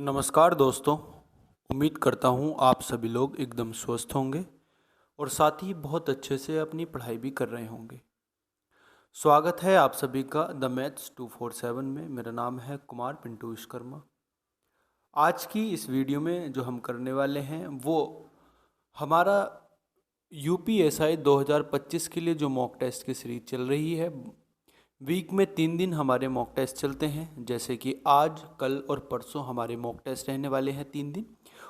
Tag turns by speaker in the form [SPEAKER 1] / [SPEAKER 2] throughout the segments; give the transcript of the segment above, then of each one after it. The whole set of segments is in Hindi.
[SPEAKER 1] नमस्कार दोस्तों। उम्मीद करता हूँ आप सभी लोग एकदम स्वस्थ होंगे और साथ ही बहुत अच्छे से अपनी पढ़ाई भी कर रहे होंगे। स्वागत है आप सभी का द मैथ्स 247 में। मेरा नाम है कुमार पिंटू विश्वकर्मा। आज की इस वीडियो में जो हम करने वाले हैं वो हमारा यूपीएसआई 2025 के लिए जो मॉक टेस्ट की सीरीज चल रही है। वीक में 3 दिन हमारे मॉक टेस्ट चलते हैं, जैसे कि आज, कल और परसों हमारे मॉक टेस्ट रहने वाले हैं 3 दिन।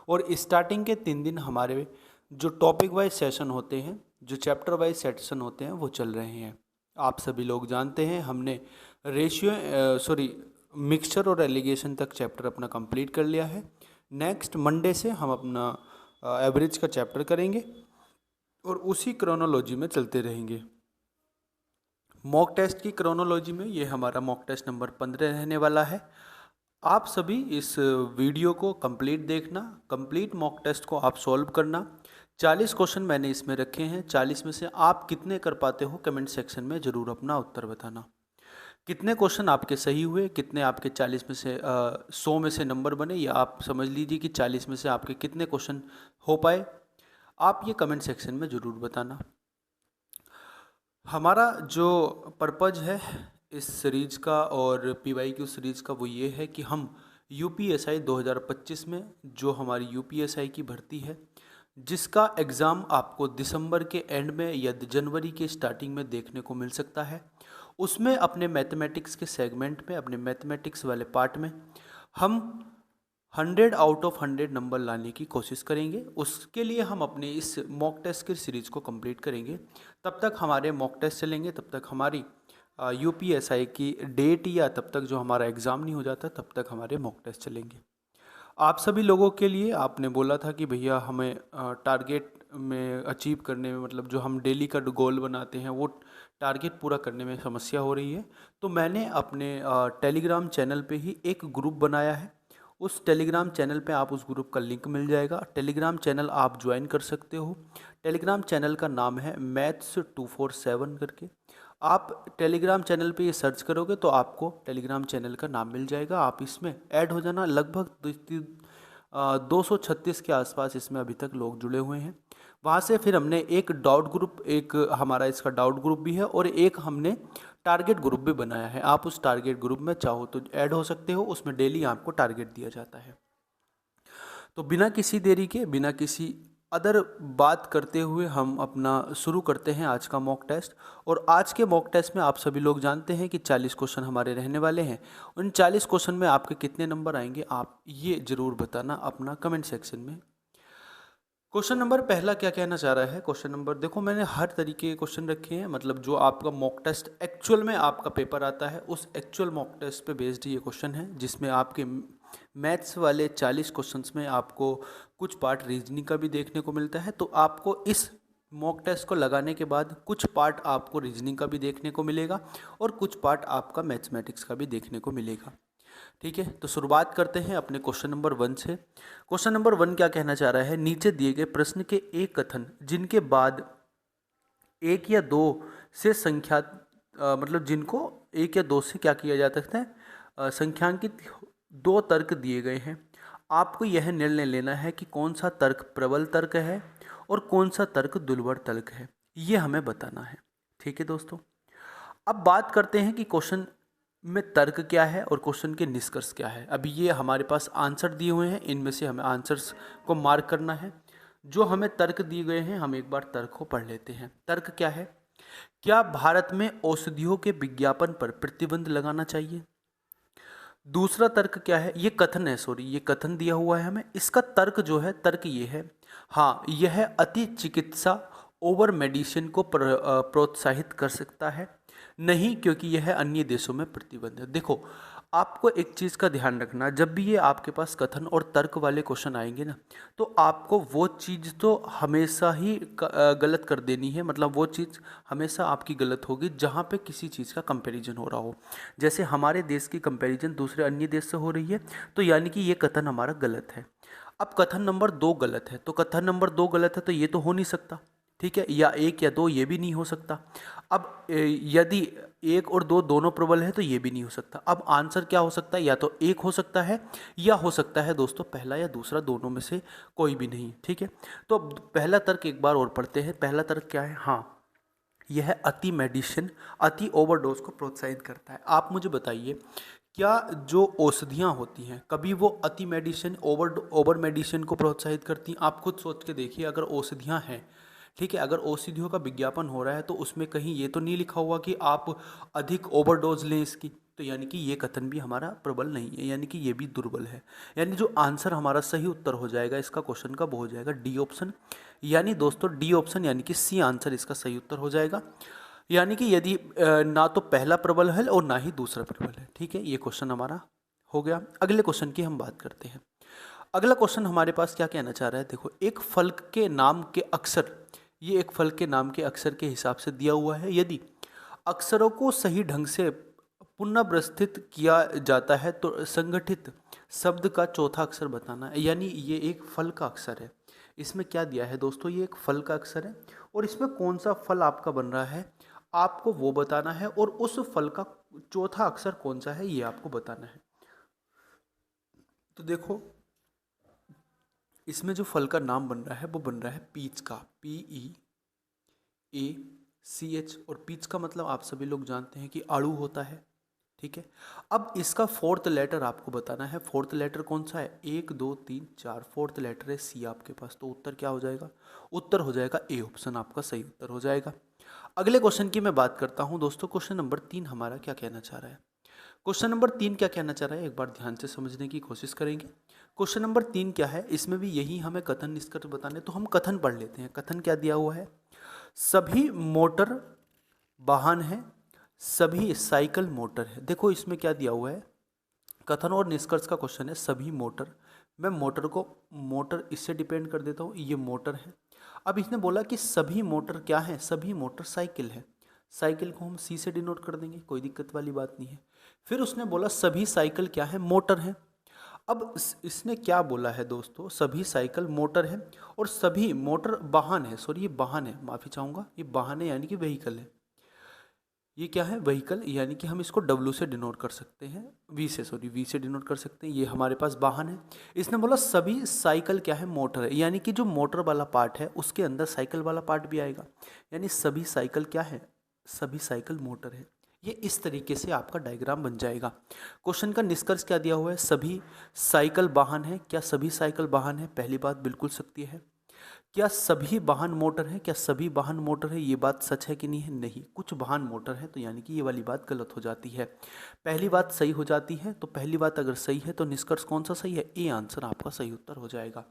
[SPEAKER 1] और स्टार्टिंग के 3 दिन हमारे जो टॉपिक वाइज सेशन होते हैं, जो चैप्टर वाइज सेशन होते हैं, वो चल रहे हैं। आप सभी लोग जानते हैं हमने मिक्सचर और एलिगेशन तक चैप्टर अपना कंप्लीट कर लिया है। नेक्स्ट मंडे से हम अपना एवरेज का चैप्टर करेंगे और उसी क्रोनोलॉजी में चलते रहेंगे। मॉक टेस्ट की क्रोनोलॉजी में ये हमारा मॉक टेस्ट नंबर 15 रहने वाला है। आप सभी इस वीडियो को कंप्लीट देखना, कंप्लीट मॉक टेस्ट को आप सॉल्व करना। 40 क्वेश्चन मैंने इसमें रखे हैं। 40 में से आप कितने कर पाते हो कमेंट सेक्शन में ज़रूर अपना उत्तर बताना। कितने क्वेश्चन आपके सही हुए, कितने आपके 40 में से 100 में से नंबर बने, या आप समझ लीजिए कि 40 में से आपके कितने क्वेश्चन हो पाए, आप ये कमेंट सेक्शन में ज़रूर बताना। हमारा जो पर्पज़ है इस सीरीज़ का और पीवाईक्यू सीरीज़ का वो ये है कि हम यूपीएसआई 2025 में जो हमारी यूपीएसआई की भर्ती है, जिसका एग्ज़ाम आपको दिसंबर के एंड में या जनवरी के स्टार्टिंग में देखने को मिल सकता है, उसमें अपने मैथमेटिक्स के सेगमेंट में, अपने मैथमेटिक्स वाले पार्ट में हम 100 आउट ऑफ 100 नंबर लाने की कोशिश करेंगे। उसके लिए हम अपने इस मॉक टेस्ट की सीरीज़ को कंप्लीट करेंगे। तब तक हमारे मॉक टेस्ट चलेंगे, तब तक हमारी यूपीएसआई की डेट, या तब तक जो हमारा एग्ज़ाम नहीं हो जाता तब तक हमारे मॉक टेस्ट चलेंगे। आप सभी लोगों के लिए आपने बोला था कि भैया हमें टारगेट में अचीव करने में, मतलब जो हम डेली का गोल बनाते हैं वो टारगेट पूरा करने में समस्या हो रही है। तो मैंने अपने टेलीग्राम चैनल पे ही एक ग्रुप बनाया है। उस टेलीग्राम चैनल पे आप उस ग्रुप का लिंक मिल जाएगा। टेलीग्राम चैनल आप ज्वाइन कर सकते हो। टेलीग्राम चैनल का नाम है मैथ्स 247 करके। आप टेलीग्राम चैनल पे ये सर्च करोगे तो आपको टेलीग्राम चैनल का नाम मिल जाएगा। आप इसमें ऐड हो जाना। लगभग 236 के आसपास इसमें अभी तक लोग जुड़े हुए हैं। वहाँ से फिर हमने एक डाउट ग्रुप, एक हमारा इसका डाउट ग्रुप भी है और एक हमने टारगेट ग्रुप भी बनाया है। आप उस टारगेट ग्रुप में चाहो तो ऐड हो सकते हो। उसमें डेली आपको टारगेट दिया जाता है। तो बिना किसी देरी के, बिना किसी अदर बात करते हुए हम अपना शुरू करते हैं आज का मॉक टेस्ट। और आज के मॉक टेस्ट में आप सभी लोग जानते हैं कि 40 क्वेश्चन हमारे रहने वाले हैं। उन 40 क्वेश्चन में आपके कितने नंबर आएंगे, आप ये ज़रूर बताना अपना कमेंट सेक्शन में। क्वेश्चन नंबर पहला क्या कहना चाह रहा है। क्वेश्चन नंबर देखो, मैंने हर तरीके के क्वेश्चन रखे हैं, मतलब जो आपका मॉक टेस्ट एक्चुअल में आपका पेपर आता है उस एक्चुअल मॉक टेस्ट पे बेस्ड ये क्वेश्चन है, जिसमें आपके मैथ्स वाले 40 क्वेश्चंस में आपको कुछ पार्ट रीजनिंग का भी देखने को मिलता है। तो आपको इस मॉक टेस्ट को लगाने के बाद कुछ पार्ट आपको रीजनिंग का भी देखने को मिलेगा और कुछ पार्ट आपका मैथमेटिक्स का भी देखने को मिलेगा। ठीक है, तो शुरुआत करते हैं अपने क्वेश्चन नंबर 1 से। क्वेश्चन नंबर 1 क्या कहना चाह रहा है। नीचे दिए गए प्रश्न के एक कथन जिनके बाद एक या दो से संख्या मतलब जिनको एक या दो से क्या किया जा सकता है, संख्यांकित 2 तर्क दिए गए हैं। आपको यह निर्णय लेना है कि कौन सा तर्क प्रबल तर्क है और कौन सा तर्क दुर्बल तर्क है, ये हमें बताना है। ठीक है दोस्तों, अब बात करते हैं कि क्वेश्चन में तर्क क्या है और क्वेश्चन के निष्कर्ष क्या है। अभी ये हमारे पास आंसर दिए हुए हैं, इनमें से हमें आंसर्स को मार्क करना है। जो हमें तर्क दिए गए हैं, हम एक बार तर्क को पढ़ लेते हैं। तर्क क्या है। क्या भारत में औषधियों के विज्ञापन पर प्रतिबंध लगाना चाहिए। दूसरा तर्क क्या है, ये कथन है, सॉरी ये कथन दिया हुआ है हमें। इसका तर्क जो है, तर्क ये है, हाँ यह अति चिकित्सा ओवर मेडिसिन को प्रोत्साहित कर सकता है, नहीं क्योंकि यह अन्य देशों में प्रतिबंध है। देखो, आपको एक चीज़ का ध्यान रखना, जब भी ये आपके पास कथन और तर्क वाले क्वेश्चन आएंगे ना, तो आपको वो चीज़ तो हमेशा ही गलत कर देनी है। मतलब वो चीज़ हमेशा आपकी गलत होगी जहाँ पे किसी चीज़ का कंपैरिजन हो रहा हो। जैसे हमारे देश की कंपैरिजन दूसरे अन्य देश से हो रही है, तो यानी कि ये कथन हमारा गलत है। अब कथन नंबर 2 गलत है, तो कथन नंबर 2 गलत है तो ये तो हो नहीं सकता। ठीक है, या 1 या 2 ये भी नहीं हो सकता। अब यदि एक और दो दोनों प्रबल है तो ये भी नहीं हो सकता। अब आंसर क्या हो सकता है, या तो एक हो सकता है या हो सकता है दोस्तों पहला या दूसरा, दोनों में से कोई भी नहीं। ठीक है, तो अब पहला तर्क एक बार और पढ़ते हैं। पहला तर्क क्या है, हाँ यह अति मेडिसिन, अति ओवरडोज को प्रोत्साहित करता है। आप मुझे बताइए, क्या जो औषधियाँ होती हैं कभी वो अति मेडिसिन ओवर मेडिसिन को प्रोत्साहित करती हैं? आप खुद सोच के देखिए, अगर औषधियाँ हैं, ठीक है, अगर औषधियों का विज्ञापन हो रहा है तो उसमें कहीं ये तो नहीं लिखा हुआ कि आप अधिक ओवरडोज लें इसकी, तो यानी कि ये कथन भी हमारा प्रबल नहीं है, यानी कि ये भी दुर्बल है। यानी जो आंसर हमारा सही उत्तर हो जाएगा इसका क्वेश्चन का वो हो जाएगा डी ऑप्शन। यानी दोस्तों डी ऑप्शन यानी कि सी आंसर इसका सही उत्तर हो जाएगा। यानी कि यदि ना तो पहला प्रबल है और ना ही दूसरा प्रबल है। ठीक है, ये क्वेश्चन हमारा हो गया। अगले क्वेश्चन की हम बात करते हैं। अगला क्वेश्चन हमारे पास क्या कहना चाह रहा है, देखो एक फल के नाम के अक्षर, ये एक फल के नाम के अक्षर के हिसाब से दिया हुआ है। यदि अक्षरों को सही ढंग से पुनर्व्यवस्थित किया जाता है तो संगठित शब्द का चौथा अक्षर बताना है। यानी ये एक फल का अक्षर है। इसमें क्या दिया है दोस्तों, ये एक फल का अक्षर है और इसमें कौन सा फल आपका बन रहा है आपको वो बताना है, और उस फल का चौथा अक्षर कौन सा है ये आपको बताना है। तो देखो इसमें जो फल का नाम बन रहा है वो बन रहा है पीच का, PEACH, और पीच का मतलब आप सभी लोग जानते हैं कि आड़ू होता है। ठीक है, अब इसका फोर्थ लेटर आपको बताना है। फोर्थ लेटर कौन सा है, 1 2 3 4, फोर्थ लेटर है सी आपके पास। तो उत्तर क्या हो जाएगा, उत्तर हो जाएगा ए ऑप्शन आपका सही उत्तर हो जाएगा। अगले क्वेश्चन की मैं बात करता हूं दोस्तों। क्वेश्चन नंबर 3 हमारा क्या कहना चाह रहा है, क्वेश्चन नंबर 3 क्या कहना चाह रहा है एक बार ध्यान से समझने की कोशिश करेंगे। क्वेश्चन नंबर 3 क्या है, इसमें भी यही हमें कथन निष्कर्ष बताने, तो हम कथन पढ़ लेते हैं। कथन क्या दिया हुआ है, सभी मोटर वाहन है, सभी साइकिल मोटर है। देखो इसमें क्या दिया हुआ है, कथन और निष्कर्ष का क्वेश्चन है, सभी मोटर, मैं मोटर को मोटर इससे डिपेंड कर देता हूँ, ये मोटर है। अब इसने बोला कि सभी मोटर क्या है, सभी मोटर साइकिल है। साइकिल को हम सी से डिनोट कर देंगे, कोई दिक्कत वाली बात नहीं है। फिर उसने बोला सभी साइकिल क्या है, मोटर है। अब इसने क्या बोला है दोस्तों, सभी साइकिल मोटर है और सभी मोटर वाहन है, सॉरी ये वाहन है, माफ़ी चाहूँगा, ये वाहन है यानी कि व्हीकल है। ये क्या है, व्हीकल, यानी कि हम इसको डब्ल्यू से डिनोट कर सकते हैं, वी से डिनोट कर सकते हैं। ये हमारे पास वाहन है। इसने बोला सभी साइकिल क्या है, मोटर है, यानी कि जो मोटर वाला पार्ट है उसके अंदर साइकिल वाला पार्ट भी आएगा। यानी सभी साइकिल क्या है, सभी साइकिल मोटर है। ये इस तरीके से आपका डायग्राम बन जाएगा। क्वेश्चन का निष्कर्ष क्या दिया हुआ है, सभी साइकिल वाहन है। क्या सभी साइकिल वाहन है, पहली बात बिल्कुल सत्य है। क्या सभी वाहन मोटर है, क्या सभी वाहन मोटर है, ये बात सच है कि नहीं है, नहीं, कुछ वाहन मोटर है, तो यानी कि ये वाली बात गलत हो जाती है। पहली बात सही हो जाती है, तो पहली बात अगर सही है तो निष्कर्ष कौन सा सही है, ए आंसर आपका सही उत्तर हो जाएगा।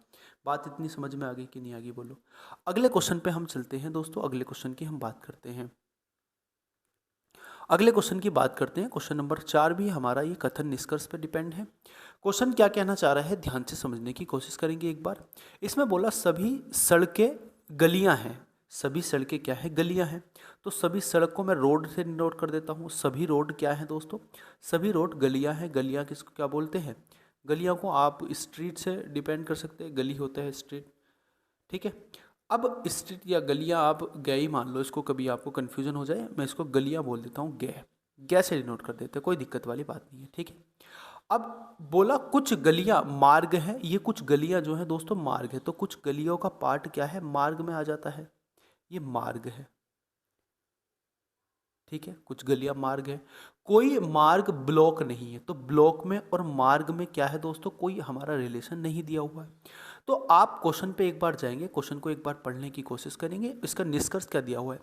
[SPEAKER 1] बात इतनी समझ में आ गई कि नहीं आ गई बोलो। अगले क्वेश्चन पे हम चलते हैं दोस्तों। अगले क्वेश्चन की हम बात करते हैं। अगले क्वेश्चन की बात करते हैं। क्वेश्चन नंबर 4 भी हमारा ये कथन निष्कर्ष पर डिपेंड है। क्वेश्चन क्या कहना चाह रहा है, ध्यान से समझने की कोशिश करेंगे एक बार। इसमें बोला सभी सड़कें गलियां हैं, सभी सड़कें क्या है, गलियां हैं। तो सभी सड़क को मैं रोड से नोट कर देता हूँ। सभी रोड क्या है दोस्तों, सभी रोड गलियां हैं। गलियां किसको क्या बोलते हैं, गलियां को आप स्ट्रीट से डिपेंड कर सकते हैं, गली होता है स्ट्रीट। ठीक है, अब स्ट्रीट या गलियां आप गए ही मान लो, इसको कभी आपको कन्फ्यूजन हो जाए, मैं इसको गलियां बोल देता हूँ, गै से डिनोट कर देते हैं, कोई दिक्कत वाली बात नहीं है। ठीक है, अब बोला कुछ गलियां मार्ग है, ये कुछ गलियां जो है दोस्तों मार्ग है, तो कुछ गलियों का पार्ट क्या है, मार्ग में आ जाता है, ये मार्ग है। ठीक है, कुछ गलियां मार्ग है, कोई मार्ग ब्लॉक नहीं है। तो ब्लॉक में और मार्ग में क्या है दोस्तों, कोई हमारा रिलेशन नहीं दिया हुआ है। तो आप क्वेश्चन पे एक बार जाएंगे, क्वेश्चन को एक बार पढ़ने की कोशिश करेंगे। इसका निष्कर्ष क्या दिया हुआ है,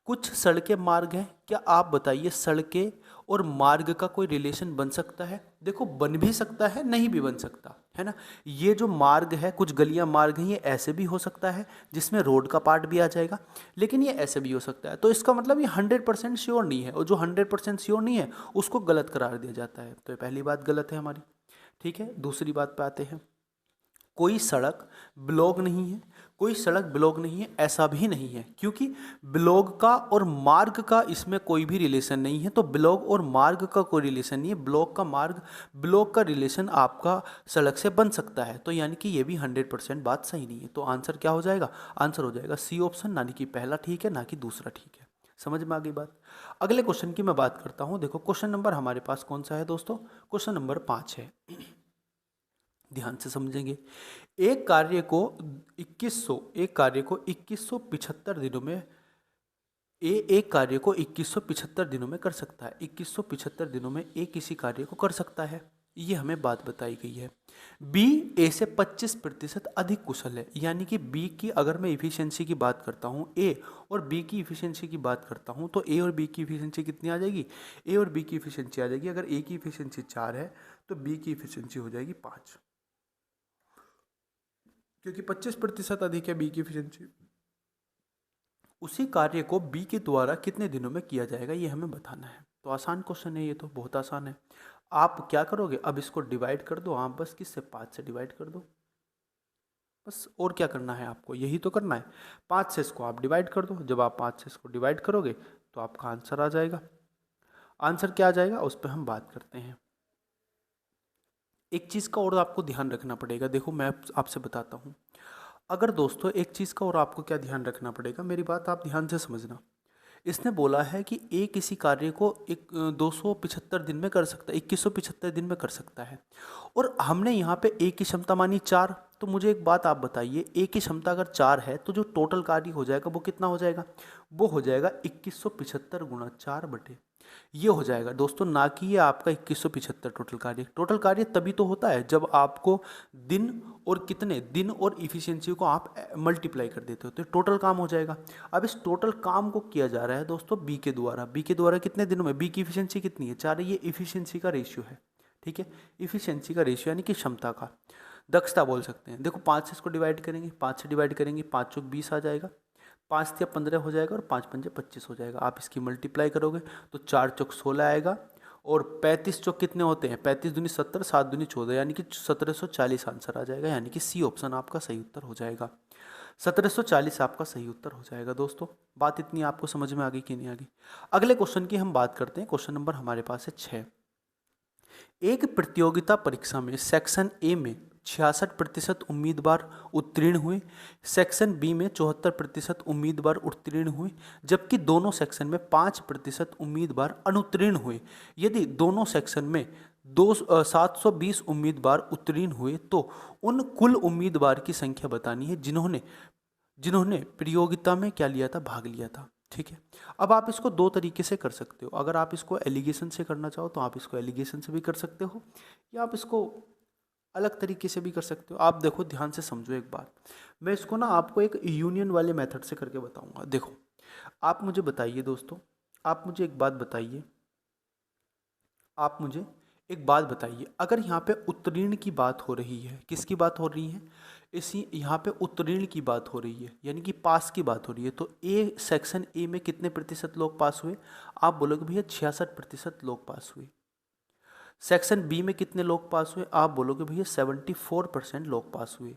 [SPEAKER 1] कुछ सड़कें मार्ग हैं। क्या आप बताइए सड़कें और मार्ग का कोई रिलेशन बन सकता है? देखो बन भी सकता है, नहीं भी बन सकता है ना। ये जो मार्ग है, कुछ गलियां मार्ग हैं, ये ऐसे भी हो सकता है जिसमें रोड का पार्ट भी आ जाएगा, लेकिन ये ऐसे भी हो सकता है। तो इसका मतलब ये 100% श्योर नहीं है, और जो 100% श्योर नहीं है उसको गलत करार दिया जाता है। तो ये पहली बात गलत है हमारी। ठीक है, दूसरी बात पे आते हैं। कोई सड़क ब्लॉक नहीं है, कोई सड़क ब्लॉक नहीं है, ऐसा भी नहीं है, क्योंकि ब्लॉक का और मार्ग का इसमें कोई भी रिलेशन नहीं है। तो ब्लॉक और मार्ग का कोई रिलेशन नहीं है, ब्लॉक का मार्ग, ब्लॉक का रिलेशन आपका सड़क से बन सकता है। तो यानी कि ये भी 100% बात सही नहीं है। तो आंसर क्या हो जाएगा, आंसर हो जाएगा सी ऑप्शन, ना कि पहला ठीक है ना कि दूसरा ठीक है। समझ में आ गई बात। अगले क्वेश्चन की मैं बात करता हूँ। देखो क्वेश्चन नंबर हमारे पास कौन सा है दोस्तों, क्वेश्चन नंबर 5 है। ध्यान से समझेंगे। एक कार्य को 2175 दिनों में एक कार्य को 2175 दिनों में कर सकता है। 2175 दिनों में ए किसी कार्य को कर सकता है, ये हमें बात बताई गई है। बी ए से 25% अधिक कुशल है, यानी कि बी की अगर मैं इफिशियंसी की बात करता हूँ, ए और बी की इफिशियंसी की बात करता हूँ, तो ए और बी की इफिशियंसी कितनी आ जाएगी, ए और बी की इफिशियंसी आ जाएगी, अगर ए की इफिशियंसी 4 है तो बी की इफिशियंसी हो जाएगी 5, क्योंकि 25% अधिक है बी की इफिशियंसी। उसी कार्य को बी के द्वारा कितने दिनों में किया जाएगा, ये हमें बताना है। तो आसान क्वेश्चन है, ये तो बहुत आसान है। आप क्या करोगे, अब इसको डिवाइड कर दो, आप बस किससे, 5 से डिवाइड कर दो, बस। और क्या करना है आपको, यही तो करना है। 5 से इसको आप डिवाइड कर दो, जब आप 5 से इसको डिवाइड करोगे तो आपका आंसर आ जाएगा। आंसर क्या आ जाएगा उस पर हम बात करते हैं। एक चीज़ का और आपको ध्यान रखना पड़ेगा, देखो मैं आपसे बताता हूँ। अगर दोस्तों एक चीज़ का और आपको क्या ध्यान रखना पड़ेगा, मेरी बात आप ध्यान से समझना। इसने बोला है कि ए किसी कार्य को 275 दिन में कर सकता है, 2175 दिन में कर सकता है, और हमने यहाँ पे ए की क्षमता मानी 4। तो मुझे एक बात आप बताइए, ए की क्षमता अगर 4 है तो जो टोटल कार्य हो जाएगा वो कितना हो जाएगा, वो हो जाएगा 2175 गुणा 4 बटे, ये हो जाएगा दोस्तों, ना कि ये आपका 2175 टोटल कार्य तभी तो होता है जब आपको दिन और कितने दिन और इफिशियंसी को आप मल्टीप्लाई कर देते हो तो टोटल काम हो जाएगा। अब इस टोटल काम को किया जा रहा है दोस्तों बी के द्वारा कितने दिनों में, बी की इफिशियंसी कितनी है 4, ये इफिशियंसी का रेशियो है, ठीक है, इफिशियंसी का रेशियो यानी कि क्षमता का, दक्षता बोल सकते हैं। देखो 5 से इसको डिवाइड करेंगे, 5 से डिवाइड करेंगे, 5 चौक 20 आ जाएगा, 5 से 15 हो जाएगा और 5 पंजे 25 हो जाएगा। आप इसकी मल्टीप्लाई करोगे तो 4 चौक 16 आएगा, और 35 चौक कितने होते हैं, 35 दूनी 70, 7 दूनी 14, यानी कि 1740 आंसर आ जाएगा, यानी कि सी ऑप्शन आपका सही उत्तर हो जाएगा। 1740 आपका सही उत्तर हो जाएगा दोस्तों। बात इतनी आपको समझ में आ गई कि नहीं आ गई। अगले क्वेश्चन की हम बात करते हैं। क्वेश्चन नंबर हमारे पास है 6। एक प्रतियोगिता परीक्षा में सेक्शन ए में 66% उम्मीदवार उत्तीर्ण हुए, सेक्शन बी में 74% उम्मीदवार उत्तीर्ण हुए, जबकि दोनों सेक्शन में 5% उम्मीदवार अनुत्तीर्ण हुए। यदि दोनों सेक्शन में 720 उम्मीदवार उत्तीर्ण हुए तो उन कुल उम्मीदवार की संख्या बतानी है जिन्होंने प्रतियोगिता में क्या लिया था, भाग लिया था। ठीक है, अब आप इसको दो तरीके से कर सकते हो। अगर आप इसको एलिगेशन से करना चाहो तो आप इसको एलिगेशन से भी कर सकते हो, या आप इसको अलग तरीके से भी कर सकते हो। आप देखो ध्यान से समझो एक बात, मैं इसको ना आपको एक यूनियन वाले मेथड से करके बताऊंगा। देखो आप मुझे बताइए दोस्तों, आप मुझे एक बात बताइए, अगर यहाँ पे उत्तीर्ण की बात हो रही है, किसकी बात हो रही है, इसी यहाँ पे उत्तीर्ण की बात हो रही है, यानी कि पास की बात हो रही है, तो ए सेक्शन ए में कितने प्रतिशत लोग पास हुए, आप बोलोगे भैया 66% लोग पास हुए। सेक्शन बी में कितने लोग पास हुए, आप बोलोगे भैया 74% लोग पास हुए।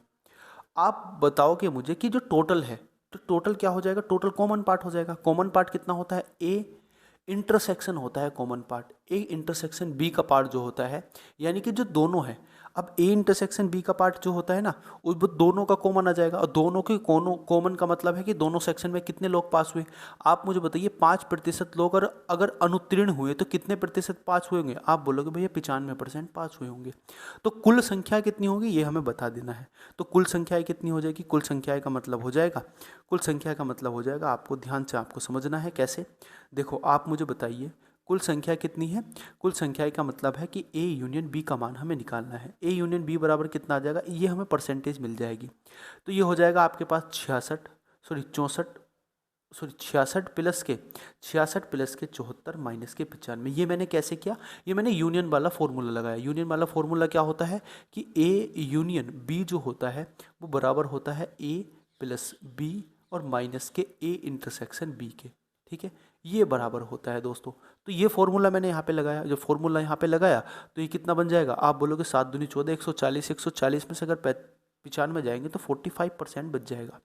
[SPEAKER 1] आप बताओगे मुझे कि जो टोटल है, तो टोटल क्या हो जाएगा, टोटल कॉमन पार्ट हो जाएगा। कॉमन पार्ट कितना होता है, ए इंटरसेक्शन होता है common part, A intersection B का पार्ट जो होता है, यानी कि जो दोनों है, अब ए इंटरसेक्शन बी का पार्ट जो होता है ना, वो दोनों का कॉमन आ जाएगा, और दोनों के कॉमन का मतलब है कि दोनों सेक्शन में कितने लोग पास हुए। आप मुझे बताइए 5% लोग अगर अनुत्तीर्ण हुए तो कितने प्रतिशत पास हुए होंगे, आप बोलोगे भैया 95% पास हुए होंगे। तो कुल संख्या कितनी होगी ये हमें बता देना है। तो कुल संख्या कितनी हो जाएगी, कुल संख्या का मतलब हो जाएगा, आपको ध्यान से आपको समझना है कैसे। देखो आप मुझे बताइए कुल संख्या कितनी है, कुल संख्या का मतलब है कि ए यूनियन बी का मान हमें निकालना है। ए यूनियन बी बराबर कितना आ जाएगा, ये हमें परसेंटेज मिल जाएगी। तो ये हो जाएगा आपके पास 66 प्लस के 74 माइनस के 95। ये मैंने कैसे किया, ये मैंने यूनियन वाला फॉर्मूला लगाया। यूनियन वाला फॉर्मूला क्या होता है कि ए यूनियन बी जो होता है वो बराबर होता है ए प्लस बी और माइनस के ए इंटरसेक्शन बी के। ठीक है, ये बराबर होता है दोस्तों। तो ये फॉर्मूला मैंने यहाँ पे लगाया, जब फॉर्मूला यहाँ पे लगाया तो ये कितना बन जाएगा, आप बोलोगे 7 दूनी 14, 140 में से अगर 95 जाएंगे तो 45% बच जाएगा,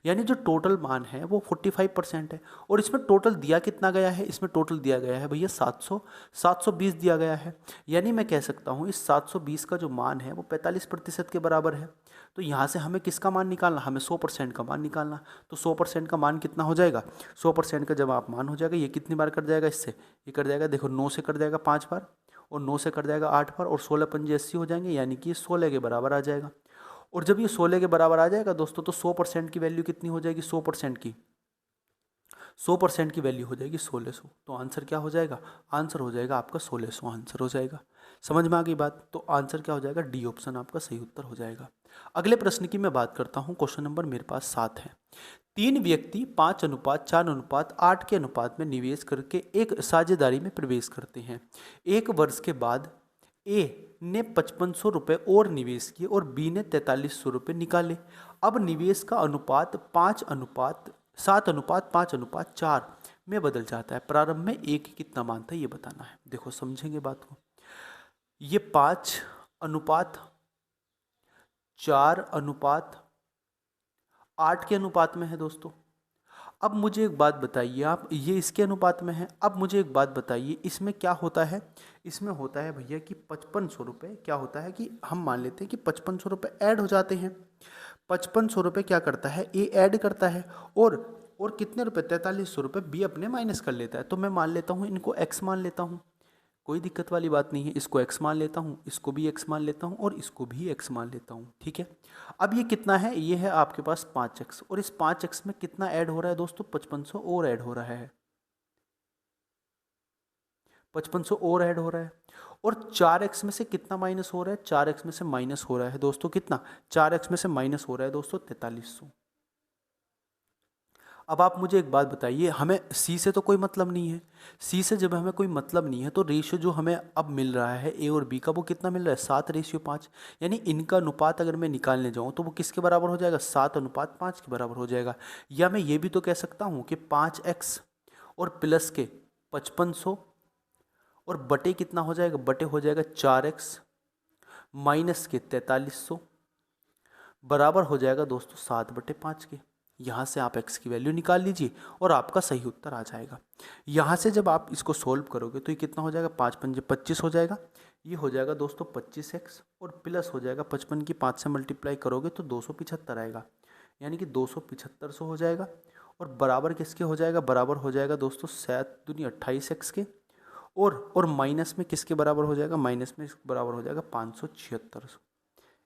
[SPEAKER 1] यानी जो टोटल मान है वो 45% है। और इसमें टोटल दिया कितना गया है, इसमें टोटल दिया गया है भैया 720 दिया गया है, यानी मैं कह सकता हूँ इस 720 का जो मान है वो 45% के बराबर है। तो यहाँ से हमें किसका मान निकालना, हमें 100% का मान निकालना। तो 100% का मान कितना हो जाएगा, 100% का जब आप मान हो जाएगा, ये कितनी बार कट जाएगा इससे, ये कट जाएगा, देखो 9 से कट जाएगा 5 बार, और 9 से कट जाएगा 8 बार, और 16 पंजे 80 हो जाएंगे, यानी कि 16 के बराबर आ जाएगा। और जब ये 16 के बराबर आ जाएगा दोस्तों, तो 100% की वैल्यू कितनी हो जाएगी, 100% की वैल्यू हो जाएगी 1600। तो आंसर क्या हो जाएगा, आंसर हो जाएगा आपका 1600 आंसर हो जाएगा। समझ में आ गई बात। तो आंसर क्या हो जाएगा, डी ऑप्शन आपका सही उत्तर हो जाएगा। अगले प्रश्न की मैं बात करता हूँ। क्वेश्चन नंबर मेरे पास 7 है। 3 व्यक्ति 5:4:8 के अनुपात में निवेश करके एक साझेदारी में प्रवेश करते हैं। 1 वर्ष के बाद ए ने 5500 रुपये और निवेश किए और बी ने 4300 रुपये निकाले। अब निवेश का अनुपात 7:5:4 में बदल जाता है। प्रारंभ में ए की कितना मान था ये बताना है। देखो समझेंगे बात को। ये 5:4:8 के अनुपात में है दोस्तों। अब मुझे एक बात बताइए आप, ये इसके अनुपात में है। अब मुझे एक बात बताइए, इसमें क्या होता है, इसमें होता है भैया कि 5500 रुपये क्या होता है कि हम मान लेते हैं कि 5500 रुपये ऐड हो जाते हैं। 5500 रुपये क्या करता है, ए ऐड करता है, और कितने रुपये, 4300 रुपये बी अपने माइनस कर लेता है। तो मैं मान लेता हूँ, इनको एक्स मान लेता हूँ, कोई दिक्कत वाली बात नहीं है। इसको एक्स मान लेता हूँ, इसको भी एक्स मान लेता हूँ, और इसको भी एक्स मान लेता हूँ, ठीक है। अब ये कितना है, ये है आपके पास 5x, और इस 5x में कितना ऐड हो रहा है दोस्तों, 5500 और ऐड हो रहा है, 5500 और ऐड हो रहा है। और 4x में से कितना माइनस हो रहा है, 4x में से माइनस हो रहा है दोस्तों कितना, 4x में से माइनस हो रहा है दोस्तों 4300। अब आप मुझे एक बात बताइए, हमें सी से तो कोई मतलब नहीं है। सी से जब हमें कोई मतलब नहीं है, तो रेशियो जो हमें अब मिल रहा है ए और बी का, वो कितना मिल रहा है, 7:5। यानी इनका अनुपात अगर मैं निकालने जाऊँ तो वो किसके बराबर हो जाएगा, 7:5 के बराबर हो जाएगा। या मैं ये भी तो कह सकता हूँ कि 5x और प्लस के 5500 और बटे कितना हो जाएगा, बटे हो जाएगा 4x माइनस के 4300 बराबर हो जाएगा दोस्तों 7/5 के। यहाँ से आप x की वैल्यू निकाल लीजिए और आपका सही उत्तर आ जाएगा। यहाँ से जब आप इसको सोल्व करोगे तो ये कितना हो जाएगा, 5×5 = 25 हो जाएगा। ये हो जाएगा दोस्तों 25x, और प्लस हो जाएगा 55 की 5 से मल्टीप्लाई करोगे तो 275 आएगा, यानी कि 275 हो जाएगा। और बराबर किसके हो जाएगा, बराबर हो जाएगा दोस्तों 7×2 = 28x के, और माइनस में किसके बराबर हो जाएगा, माइनस में इसके बराबर हो जाएगा 576,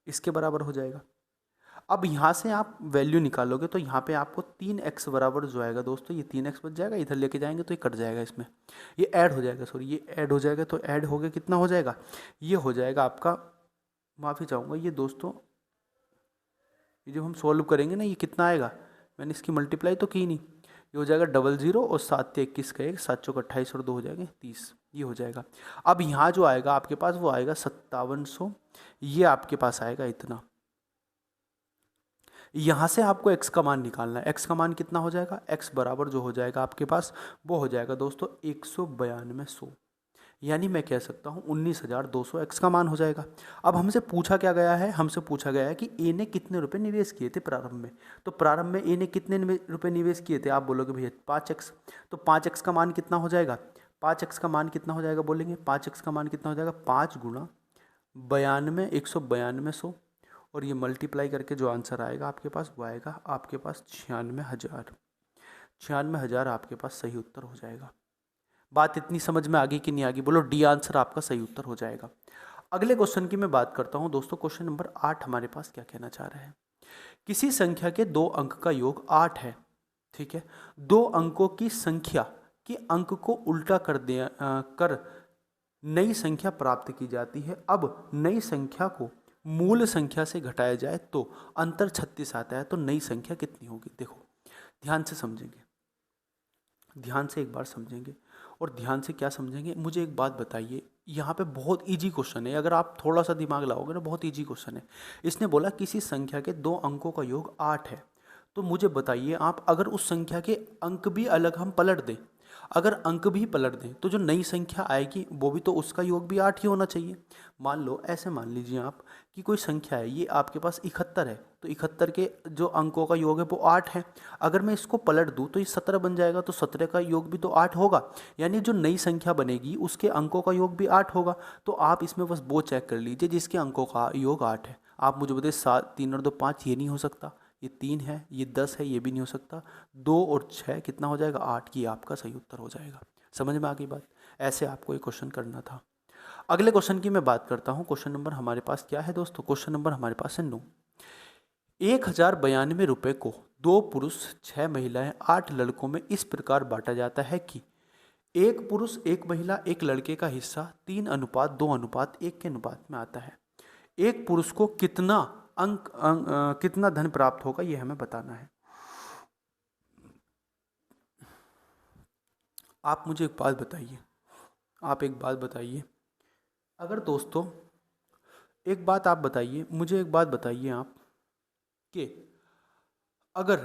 [SPEAKER 1] इसके बराबर हो जाएगा। अब यहाँ से आप वैल्यू निकालोगे तो यहाँ पे आपको 3x बराबर जो आएगा दोस्तों, ये 3x बच जाएगा, इधर लेके जाएंगे तो ये कट जाएगा, इसमें ये ऐड हो जाएगा, सॉरी ये ऐड हो जाएगा। तो ऐड हो गया, कितना हो जाएगा, ये हो जाएगा आपका, माफ़ी चाहूँगा ये दोस्तों, ये जो हम सॉल्व करेंगे ना, ये कितना आएगा, मैंने इसकी मल्टीप्लाई तो की नहीं, ये हो जाएगा 00 और 7×21 का 1, 7×4 = 28 और 2 हो जाएंगे 30, ये हो जाएगा। अब यहाँ जो आएगा आपके पास वो आएगा 5700, ये आपके पास आएगा इतना। यहाँ से आपको x का मान निकालना है। x का मान कितना हो जाएगा, x बराबर जो हो जाएगा आपके पास वो हो जाएगा दोस्तों 192, यानी मैं कह सकता हूँ 19,200 x का मान हो जाएगा। अब हमसे पूछा क्या गया है, हमसे पूछा गया है कि a ने कितने रुपए निवेश किए थे प्रारंभ में। तो प्रारंभ में a ने कितने रुपए निवेश किए थे, आप बोलोगे भैया 5x, तो 5x का मान कितना हो जाएगा, 5x का मान कितना हो जाएगा, बोलेंगे 5x का मान कितना हो जाएगा, 5×92 192 और ये मल्टीप्लाई करके जो आंसर आएगा आपके पास वो आएगा आपके पास 96,000 आपके पास सही उत्तर हो जाएगा। बात इतनी समझ में आ गई कि नहीं आ गई, बोलो डी आंसर आपका सही उत्तर हो जाएगा। अगले क्वेश्चन की मैं बात करता हूं दोस्तों। क्वेश्चन नंबर 8 हमारे पास क्या कहना चाह रहा है, किसी संख्या के 2 अंक का योग 8 है, ठीक है। 2 अंकों की संख्या के अंक को उल्टा कर नई संख्या प्राप्त की जाती है। अब नई संख्या को मूल संख्या से घटाया जाए तो अंतर 36 आता है, तो नई संख्या कितनी होगी। देखो ध्यान से समझेंगे, ध्यान से एक बार समझेंगे और ध्यान से क्या समझेंगे, मुझे एक बात बताइए, यहाँ पे बहुत इजी क्वेश्चन है, अगर आप थोड़ा सा दिमाग लाओगे ना बहुत इजी क्वेश्चन है। इसने बोला किसी संख्या के 2 अंकों का योग 8 है, तो मुझे बताइए आप, अगर उस संख्या के अंक भी अलग हम पलट दें, अगर अंक भी पलट दें तो जो नई संख्या आएगी वो भी तो उसका योग भी 8 ही होना चाहिए। मान लो ऐसे मान लीजिए आप कि कोई संख्या है, ये आपके पास 71 है, तो 71 के जो अंकों का योग है वो 8 है। अगर मैं इसको पलट दूँ तो ये 17 बन जाएगा, तो 17 का योग भी तो 8 होगा, यानी जो नई संख्या बनेगी उसके अंकों का योग भी 8 होगा। तो आप इसमें बस वो चेक कर लीजिए जिसके अंकों का योग 8 है। आप मुझे बताइए 7, 3 और 2 5, ये नहीं हो सकता, ये 3 है, ये 10 है, ये भी नहीं हो सकता, 2 और 6 कितना हो जाएगा 8, ये आपका सही उत्तर हो जाएगा। समझ में आ गई बात? ऐसे आपको ये क्वेश्चन करना था। अगले क्वेश्चन की मैं बात करता हूँ। क्वेश्चन नंबर हमारे पास क्या है दोस्तों? क्वेश्चन नंबर हमारे पास है 9। 1092 रुपये को 2 पुरुष 6 महिलाएं 8 लड़कों में इस प्रकार बांटा जाता है कि 1 पुरुष 1 महिला 1 लड़के का हिस्सा 3:2:1 के अनुपात में आता है। एक पुरुष को कितना कितना धन प्राप्त होगा, ये हमें बताना है। आप मुझे एक बात बताइए, अगर दोस्तों एक बात आप बताइए, मुझे एक बात बताइए आप कि अगर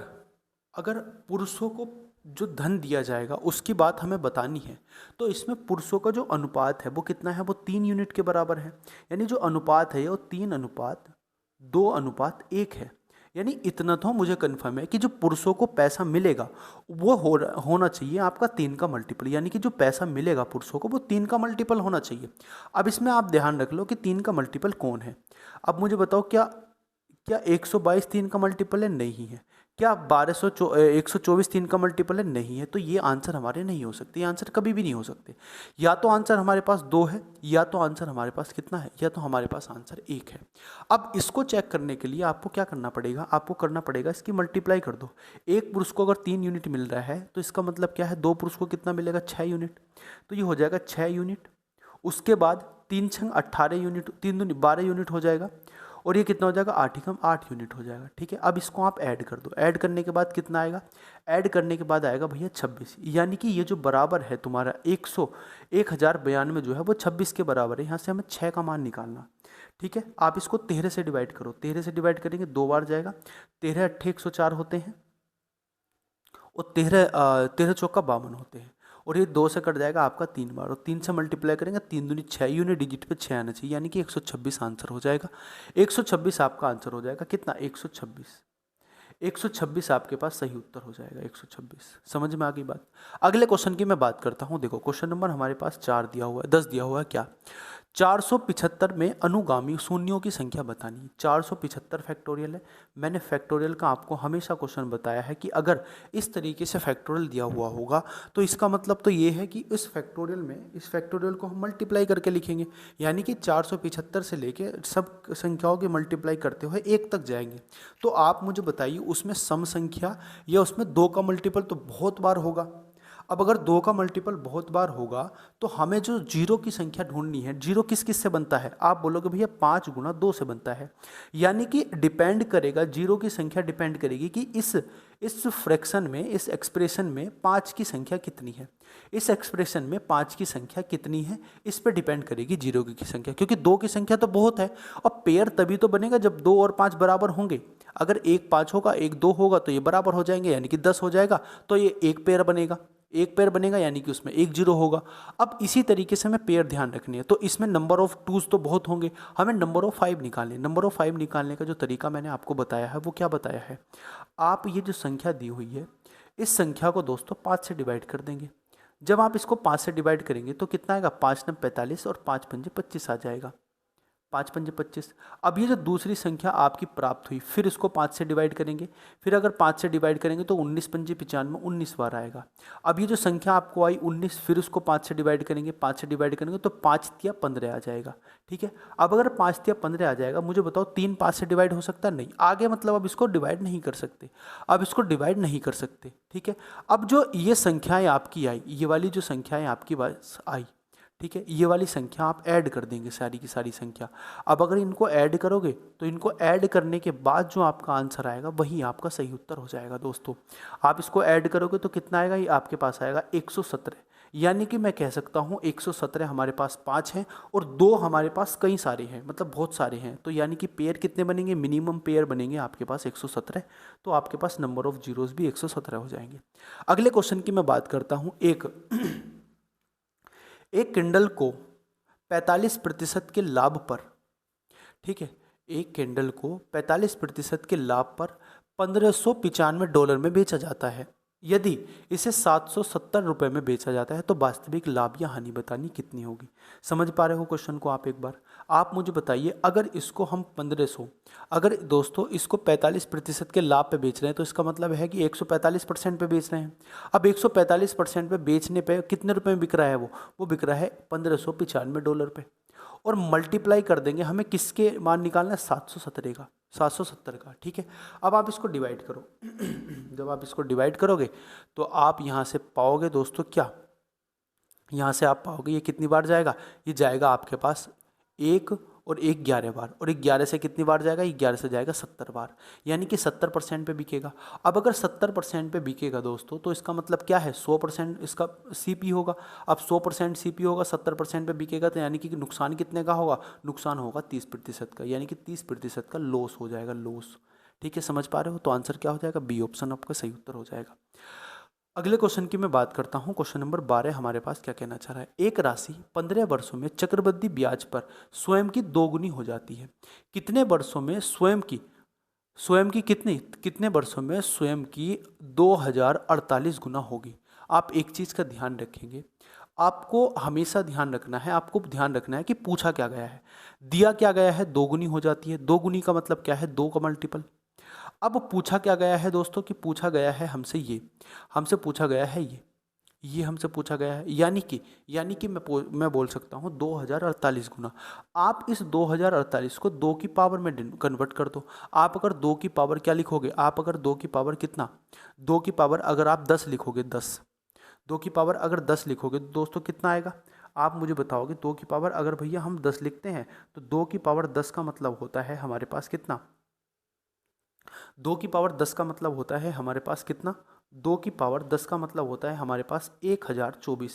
[SPEAKER 1] अगर पुरुषों को जो धन दिया जाएगा उसकी बात हमें बतानी है, तो इसमें पुरुषों का जो अनुपात है वो कितना है? वो 3 यूनिट के बराबर है। यानी जो अनुपात है वो 3:2:1 है। यानी इतना तो मुझे कन्फर्म है कि जो पुरुषों को पैसा मिलेगा वो होना चाहिए आपका 3 का मल्टीपल। यानी कि जो पैसा मिलेगा पुरुषों को वो 3 का मल्टीपल होना चाहिए। अब इसमें आप ध्यान रख लो कि 3 का मल्टीपल कौन है। अब मुझे बताओ, क्या 122 3 का मल्टीपल है? नहीं है। क्या 124 3 का मल्टीपल है? नहीं है। तो ये आंसर हमारे नहीं हो सकते, ये आंसर कभी भी नहीं हो सकते। या तो आंसर हमारे पास 2 है, या तो आंसर हमारे पास कितना है, या तो हमारे पास आंसर 1 है। अब इसको चेक करने के लिए आपको क्या करना पड़ेगा? आपको करना पड़ेगा इसकी मल्टीप्लाई कर दो। एक पुरुष को अगर 3 यूनिट मिल रहा है तो इसका मतलब क्या है? 2 पुरुष को कितना मिलेगा? 6 यूनिट। तो ये हो जाएगा 6 यूनिट। उसके बाद 3 छंग 18 यूनिट, 3 दूनी 12 यूनिट हो जाएगा। और ये कितना हो जाएगा? 8 एकम 8 यूनिट हो जाएगा। ठीक है, अब इसको आप ऐड कर दो। ऐड करने के बाद कितना आएगा? ऐड करने के बाद आएगा भैया 26। यानी कि ये जो बराबर है तुम्हारा 1092 जो है वो 26 के बराबर है। यहाँ से हमें 6 का मान निकालना। ठीक है, आप इसको 13 से डिवाइड करो। 13 से डिवाइड करेंगे 2 बार जाएगा। 13 8 104 होते हैं और 13 चौका 52 होते हैं। और ये 2 से कट जाएगा आपका 3 बार, और 3 से मल्टीप्लाई करेंगे 3 दूनी 6 यूनिट डिजिट पे 6 आना चाहिए। यानी कि 126 आंसर हो जाएगा। 126 आपका आंसर हो जाएगा। कितना? 126। 126 आपके पास सही उत्तर हो जाएगा। 126। समझ में आ गई बात? अगले क्वेश्चन की मैं बात करता हूँ। देखो क्वेश्चन नंबर हमारे पास 4 दिया हुआ है, 10 दिया हुआ है। क्या? 475 में अनुगामी शून्यों की संख्या बतानी। 475 फैक्टोरियल है। मैंने फैक्टोरियल का आपको हमेशा क्वेश्चन बताया है कि अगर इस तरीके से फैक्टोरियल दिया हुआ होगा तो इसका मतलब तो ये है कि इस फैक्टोरियल को हम मल्टीप्लाई करके लिखेंगे। यानी कि 475 से लेके सब संख्याओं की मल्टीप्लाई करते हुए 1 तक जाएंगे। तो आप मुझे बताइए उसमें सम संख्या या उसमें 2 का मल्टीपल तो बहुत बार होगा। अब अगर 2 का मल्टीपल बहुत बार होगा तो हमें जो जीरो की संख्या ढूंढनी है, जीरो किस किस से बनता है? आप बोलोगे भैया 5 गुना 2 से बनता है। यानी कि डिपेंड करेगा, जीरो की संख्या डिपेंड करेगी कि इस फ्रैक्शन में, इस एक्सप्रेशन में 5 की संख्या कितनी है। इस एक्सप्रेशन में 5 की संख्या कितनी है, इस पर डिपेंड करेगी जीरो की संख्या। क्योंकि 2 की संख्या तो बहुत है, और पेयर तभी तो बनेगा जब 2 और 5 बराबर होंगे। अगर एक 5 होगा, एक 2 होगा तो ये बराबर हो जाएंगे, यानी कि 10 हो जाएगा। तो ये एक पेयर बनेगा, एक पेयर बनेगा यानी कि उसमें एक जीरो होगा। अब इसी तरीके से हमें पेयर ध्यान रखनी है। तो इसमें नंबर ऑफ टूज तो बहुत होंगे, हमें नंबर ऑफ 5 निकालने। नंबर ऑफ 5 निकालने का जो तरीका मैंने आपको बताया है वो क्या बताया है? आप ये जो संख्या दी हुई है, इस संख्या को दोस्तों 5 से डिवाइड कर देंगे। जब आप इसको 5 से डिवाइड करेंगे तो कितना आएगा? 5 9 45 और 5 पंजे 25 आ जाएगा। 5 पंजे 25। अब ये जो दूसरी संख्या आपकी प्राप्त हुई, फिर इसको 5 से डिवाइड करेंगे। फिर अगर 5 से डिवाइड करेंगे तो 19 पंजे 95, 19 बार आएगा। अब ये जो संख्या आपको आई 19, फिर उसको 5 से डिवाइड करेंगे। 5 से डिवाइड करेंगे तो 5 तिया 15 आ जाएगा। ठीक है, अब अगर 5 तिया 15 आ जाएगा, मुझे बताओ 3 5 से डिवाइड हो सकता है? नहीं। आगे मतलब अब इसको डिवाइड नहीं कर सकते, अब इसको डिवाइड नहीं कर सकते। ठीक है, अब जो ये संख्याएँ आपकी आई, ये वाली जो संख्याएँ आपकी पास आई, ठीक है, ये वाली संख्या आप ऐड कर देंगे, सारी की सारी संख्या। अब अगर इनको ऐड करोगे तो इनको ऐड करने के बाद जो आपका आंसर आएगा वही आपका सही उत्तर हो जाएगा। दोस्तों आप इसको ऐड करोगे तो कितना आएगा? ये आपके पास आएगा 117। यानी कि मैं कह सकता हूँ 117 हमारे पास 5 हैं और 2 हमारे पास कई सारे हैं, मतलब बहुत सारे हैं। तो यानी कि पेयर कितने बनेंगे? मिनिमम पेयर बनेंगे आपके पास 117। तो आपके पास नंबर ऑफ जीरोस भी 117 हो जाएंगे। अगले क्वेश्चन की मैं बात करता हूँ। एक किंडल को 45% के लाभ पर, ठीक है, एक किंडल को 45% के लाभ पर $1595 में बेचा जाता है। यदि इसे 770 रुपये में बेचा जाता है तो वास्तविक लाभ या हानि बतानी कितनी होगी। समझ पा रहे हो क्वेश्चन को आप एक बार? आप मुझे बताइए, अगर इसको हम 1500, अगर दोस्तों इसको 45% के लाभ पे बेच रहे हैं तो इसका मतलब है कि 145% पे बेच रहे हैं। अब 145% पे बेचने पे कितने रुपए में बिक रहा है? वो बिक रहा है $1595 पे। और मल्टीप्लाई कर देंगे, हमें किसके मान निकालना है? 770 का, 770 का। ठीक है, अब आप इसको डिवाइड करो। जब आप इसको डिवाइड करोगे तो आप यहाँ से पाओगे दोस्तों क्या, यहाँ से आप पाओगे ये कितनी बार जाएगा? ये जाएगा आपके पास 1 और 1 11 बार, और 11 से कितनी बार जाएगा? 11 से जाएगा 70 बार, यानी कि 70% पे बिकेगा। अब अगर 70% पे बिकेगा दोस्तों तो इसका मतलब क्या है? 100% इसका सीपी होगा। अब 100% सीपी होगा, 70% पे बिकेगा, तो यानी कि नुकसान कितने का होगा? नुकसान होगा 30% का, यानी कि 30% का लॉस हो जाएगा, लॉस। ठीक है, समझ पा रहे हो? तो आंसर क्या हो जाएगा? बी ऑप्शन आपका सही उत्तर हो जाएगा। अगले क्वेश्चन की मैं बात करता हूं। क्वेश्चन नंबर 12 हमारे पास क्या कहना चाह रहा है? एक राशि 15 वर्षों में चक्रवृद्धि ब्याज पर स्वयं की दोगुनी हो जाती है। कितने वर्षों में स्वयं की कितने कितने वर्षों में स्वयं की 2048 गुना होगी? आप एक चीज़ का ध्यान रखेंगे, आपको हमेशा ध्यान रखना है, आपको ध्यान रखना है कि पूछा क्या गया है, दिया क्या गया है? दोगुनी हो जाती है। दोगुनी का मतलब क्या है? 2 का मल्टीपल। अब पूछा क्या गया है दोस्तों? कि पूछा गया है हमसे हमसे पूछा गया है ये हमसे पूछा गया है, यानी कि मैं बोल सकता हूँ 2048 गुना। आप इस 2048 को 2 की पावर में कन्वर्ट कर दो। आप अगर 2 की पावर क्या लिखोगे? आप अगर 2 की पावर कितना, 2 की पावर अगर आप 10 लिखोगे, 10, 2 की पावर अगर 10 लिखोगे तो दोस्तों कितना आएगा? आप मुझे बताओगे 2 की पावर अगर भैया हम 10 लिखते हैं तो 2 की पावर 10 का मतलब होता है हमारे पास कितना? 2 की पावर 10 का मतलब होता है हमारे पास कितना? 2 की पावर 10 का मतलब होता है हमारे पास 1024।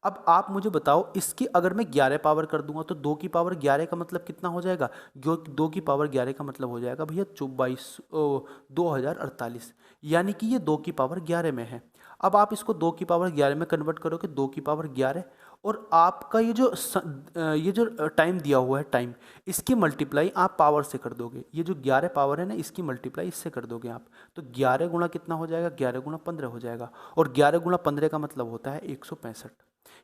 [SPEAKER 1] अब आप मुझे बताओ, इसकी अगर मैं 11 पावर कर दूंगा तो 2 की पावर 11 का मतलब कितना हो जाएगा? 2 की पावर 11 का मतलब हो जाएगा भैया 2048, यानी कि ये 2 की पावर 11 में है। अब आप इसको 2 की पावर 11 में कन्वर्ट करोगे, 2 की पावर 11, और आपका ये जो टाइम दिया हुआ है टाइम, इसकी मल्टीप्लाई आप पावर से कर दोगे। ये जो 11 पावर है ना, इसकी मल्टीप्लाई इससे कर दोगे आप, तो 11 गुणा कितना हो जाएगा? 11 गुणा 15 हो जाएगा, और 11 गुणा 15 का मतलब होता है 165,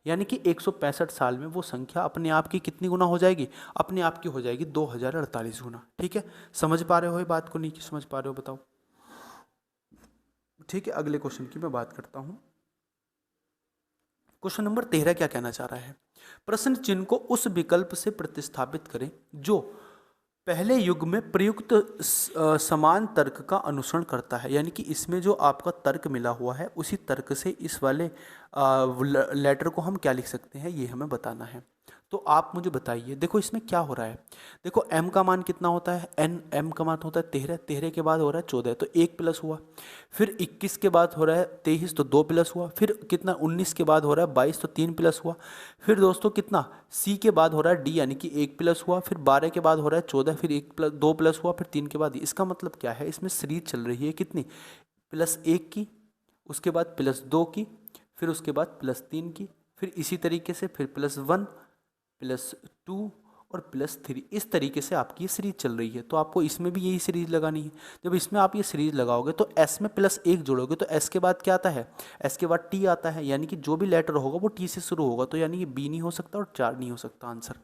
[SPEAKER 1] यानी कि 165 साल में वो संख्या अपने आप की कितनी गुना हो जाएगी? अपने आप की हो जाएगी 2048 गुना। ठीक है, समझ पा रहे हो ये बात को? नहीं समझ पा रहे हो? बताओ। ठीक है, अगले क्वेश्चन की मैं बात करता हूं। क्वेश्चन नंबर 13 क्या कहना चाह रहा है? प्रश्न चिन्ह को उस विकल्प से प्रतिस्थापित करें जो पहले युग में प्रयुक्त समान तर्क का अनुसरण करता है, यानी कि इसमें जो आपका तर्क मिला हुआ है उसी तर्क से इस वाले लेटर को हम क्या लिख सकते हैं, ये हमें बताना है। तो आप मुझे बताइए, देखो इसमें क्या हो रहा है। देखो m का मान कितना होता है? m का मान होता है 13, 13 के बाद हो रहा है 14, तो 1 प्लस हुआ। फिर 21 के बाद हो रहा है 23, तो 2 प्लस हुआ। फिर कितना 19 के बाद हो रहा है 22, तो 3 प्लस हुआ। फिर दोस्तों कितना c के बाद हो रहा है d, यानी कि 1 प्लस हुआ। फिर 12 के बाद हो रहा है 14, फिर 2 प्लस हुआ, फिर 3 के बाद। इसका मतलब क्या है? इसमें सीरीज चल रही है कितनी? +1 की, उसके बाद +2 की, फिर उसके बाद +3 की, फिर इसी तरीके से फिर +1, +2 और +3। इस तरीके से आपकी ये सीरीज चल रही है। तो आपको इसमें भी यही सीरीज लगानी है। जब इसमें आप ये सीरीज लगाओगे तो s में +1 जोड़ोगे तो s के बाद क्या आता है? s के बाद t आता है, यानी कि जो भी लेटर होगा वो t से शुरू होगा, तो यानी कि b नहीं हो सकता और 4 नहीं हो सकता आंसर।